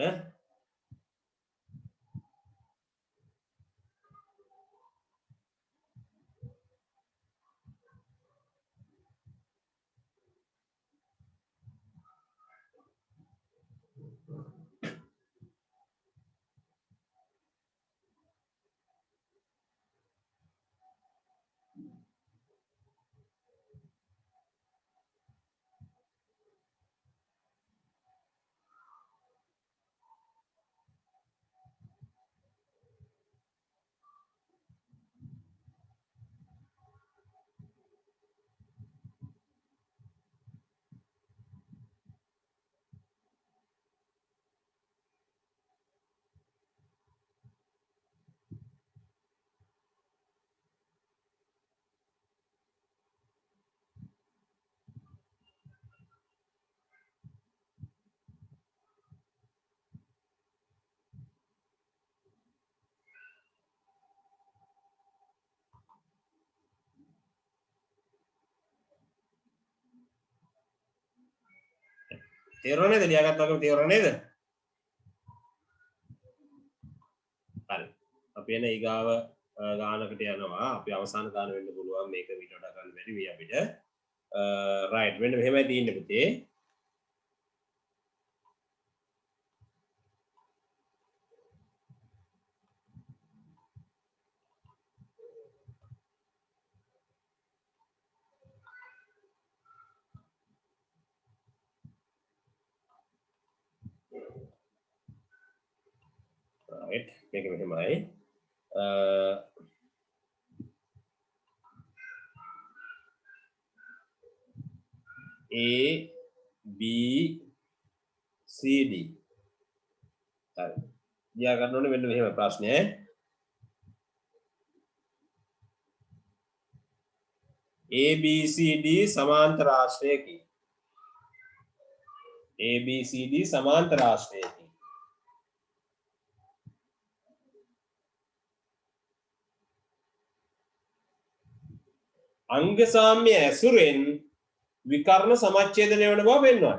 තේරුණා නේද? ලියාගත්තා වගේම තේරුණා නේද? හරි. අපි එන ඊගාව ගානකට යනවා. අපි අවසාන ගාන වෙන්න පුළුවන් මේක ඊට වඩා ගන්න බැරි වෙයි අපිට. රයිට් මෙන්න මෙහෙමයි තියෙන්නේ පුතේ. right මේක මෙහෙමයි A B C D හරි ලියා ගන්න ඕනේ මෙන්න මෙහෙම ප්‍රශ්නය A B C D සමාන්තර ආශ්‍රයකි A B C D සමාන්තර ආශ්‍රයකි අංග සාම්‍ය ඇසුරෙන් විකර්ණ සමච්ඡේදනය වන බව පෙන්වනවා.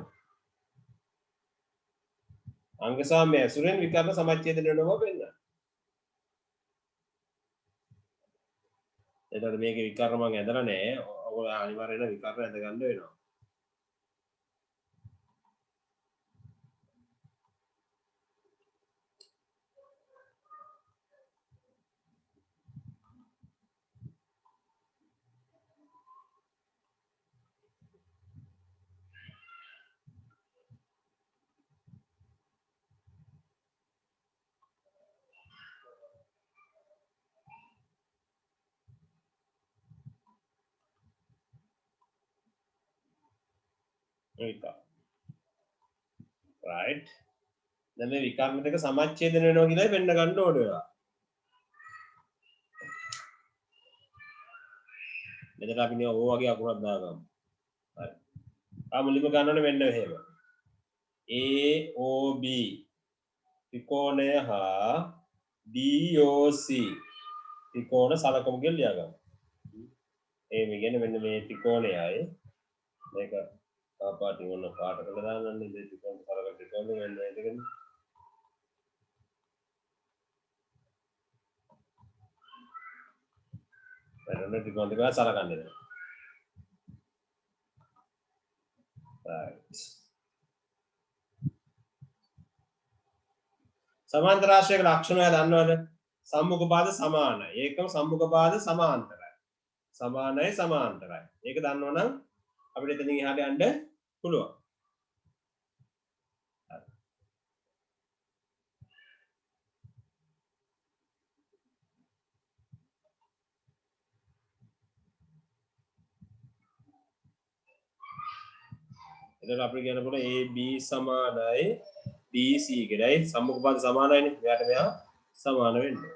අංග සාම්‍ය ඇසුරෙන් විකර්ණ සමච්ඡේදනය වන බව පෙන්වනවා. එතකොට මේකේ විකර්ණ මම ඇදලා නැහැ. ඔය අනිවාර්යයෙන් විකර්ණ ඇඳ ගන්න වෙනවා. ඒක. right. දැන් මේ විකර්ණ දෙක සමච්ඡේදන වෙනවා කියලා වෙන්න ගන්න ඕනේ ඔයා. මෙතන අපි නේ ඕ වගේ අකුරක් දාගමු. හරි. මුලින්ම ගන්න ඕනේ මෙන්න මෙහෙම. AOB ත්‍රිකෝණය හා DOC ත්‍රිකෝණ සලකමු කියලා ලියාගමු. මේ කියන්නේ මෙන්න මේ ත්‍රිකෝණයයි මේක පාටින් ඔන්න පාට කරලා දාන්නන්නේ මේ ත්‍රිකෝණ සලක ත්‍රිකෝණ වෙන්න ඒකනේ. වෙන ත්‍රිකෝණ දෙක සලකන්නේ නැහැ. right. සමාන්තර රාශියක ලක්ෂණය දන්නවද? සම්මුඛ පාද සමානයි. ඒකම සම්මුඛ පාද සමාන්තරයි. සමානයි සමාන්තරයි. ඒක දන්නවනම් අපිට එතනින් එහාට යන්න පුළුවන්. එතකොට අපිට කියන්න පුළුවන් AB සමානයි BC කියලායි සම්මුඛ පාද සමානයිනේ. මෙයාට මෙයා සමාන වෙන්නේ.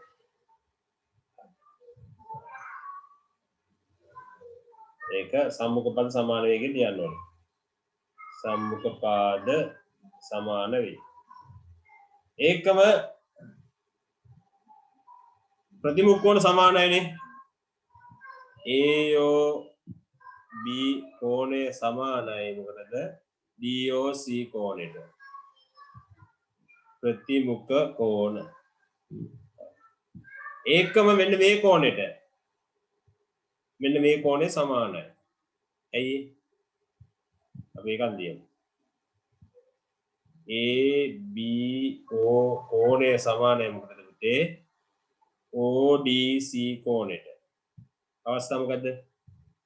ඒක සම්මුඛ පාද සමාන වේ කියලා කියන්න ඕනේ. සම්මුඛ පාද සමාන වේ. ඒකම ප්‍රතිමුඛ කෝණ සමානයිනේ. AOB කෝණය සමානයි මොකටද? DOC කෝණයට. ප්‍රතිමුඛ කෝණ. ඒකම මෙන්න මේ කෝණයට. මෙන්න මේ කෝණය සමානයි. ඇයි? අපි එකක් දියමු. ABO කෝණය සමානයි මොකටද පුතේ? ODC කෝණයට. අවස්ථාව මොකද්ද?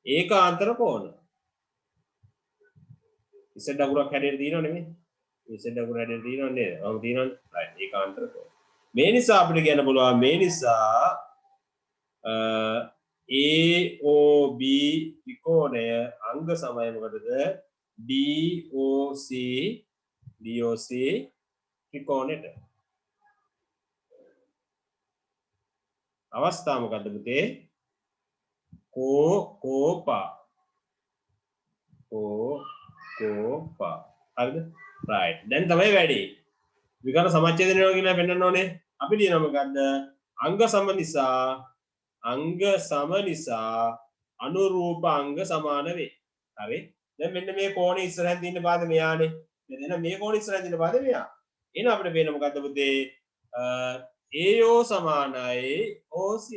ඒකාන්තර කෝණ. ඉස්සෙල්ට අකුරක් හැදෙන්න තියෙනව නෙමෙයි. ඉස්සෙල්ට අකුර හැදෙන්න තියෙනව නේද? ඔව් තියෙනවනේ. right. ඒකාන්තර කෝණ. මේ නිසා අපිට කියන්න පුළුවන් මේ නිසා AOB ත්‍රිකෝණය අංග සමය මොකටද? DOC ත්‍රිකෝණයට. අවස්ථාව මොකද්ද පුතේ? කෝපා. හරිද? right. දැන් තමයි වැඩි. විකර්ණ සමච්ඡේදනය වෙනවා කියලා පෙන්නන්න ඕනේ. අපි ලියනවා මොකද්ද? අංග සම නිසා අනුරූප අංග සමාන වේ. හරි? දැන් මෙන්න මේ කෝණේ ඉස්සරහින් තියෙන පාද මෙයානේ. මෙතන මේ කෝණේ ඉස්සරහින් තියෙන පාද මෙයා. එහෙනම් අපිට පේන මොකද්ද පුතේ? AO සමානයි OC.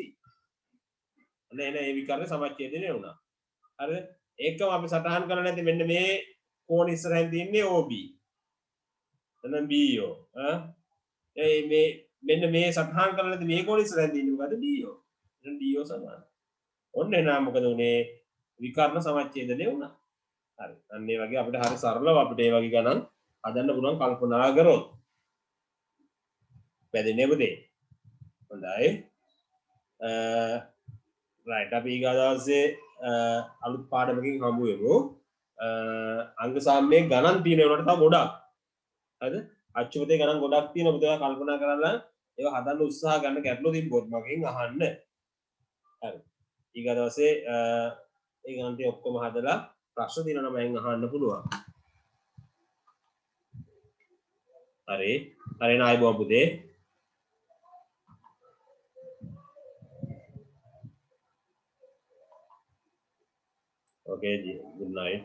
නේ මේ විකර්ණ සමච්ඡේදනය වුණා. හරිද? ඒකම අපි සටහන් කරලා නැති මෙන්න මේ කෝණ ඉස්සරහින් තියන්නේ OB. එතන BO. මේ මෙන්න මේ සටහන් කරලා නැති මේ කෝණ ඉස්සරහින් තියන්නේ මොකද? DO. එතන DO සමානයි. ඔන්න එනවා මොකද උනේ? විකර්ණ සමච්ඡේදනය වුණා. හරි. අන්න ඒ වගේ අපිට හරි සරලව අපිට ඒ වගේ ගණන් හදන්න පුළුවන් කල්පනා කරොත්. පැහැදිලිද පුතේ? හොඳයි. right අපි ඊගා දවසේ අලුත් පාඩමකින් හමු වෙමු. අංග සාම්‍යයේ ගණන් තියෙන ඒවාට තව ගොඩක්. හරිද? අච්චුපතේ ගණන් ගොඩක් තියෙනවා. පුතේ කල්පනා කරලා ඒවා හදන්න උත්සාහ ගන්න ගැටලු තිබ්බොත් මගෙන් අහන්න. හරි. ඊගා දවසේ ඒ ගණන් ටික ඔක්කොම හදලා ප්‍රශ්න දිනන මම අහන්න පුළුවන්. හරි. හරි නායි බොම් පුතේ. Okay, good night.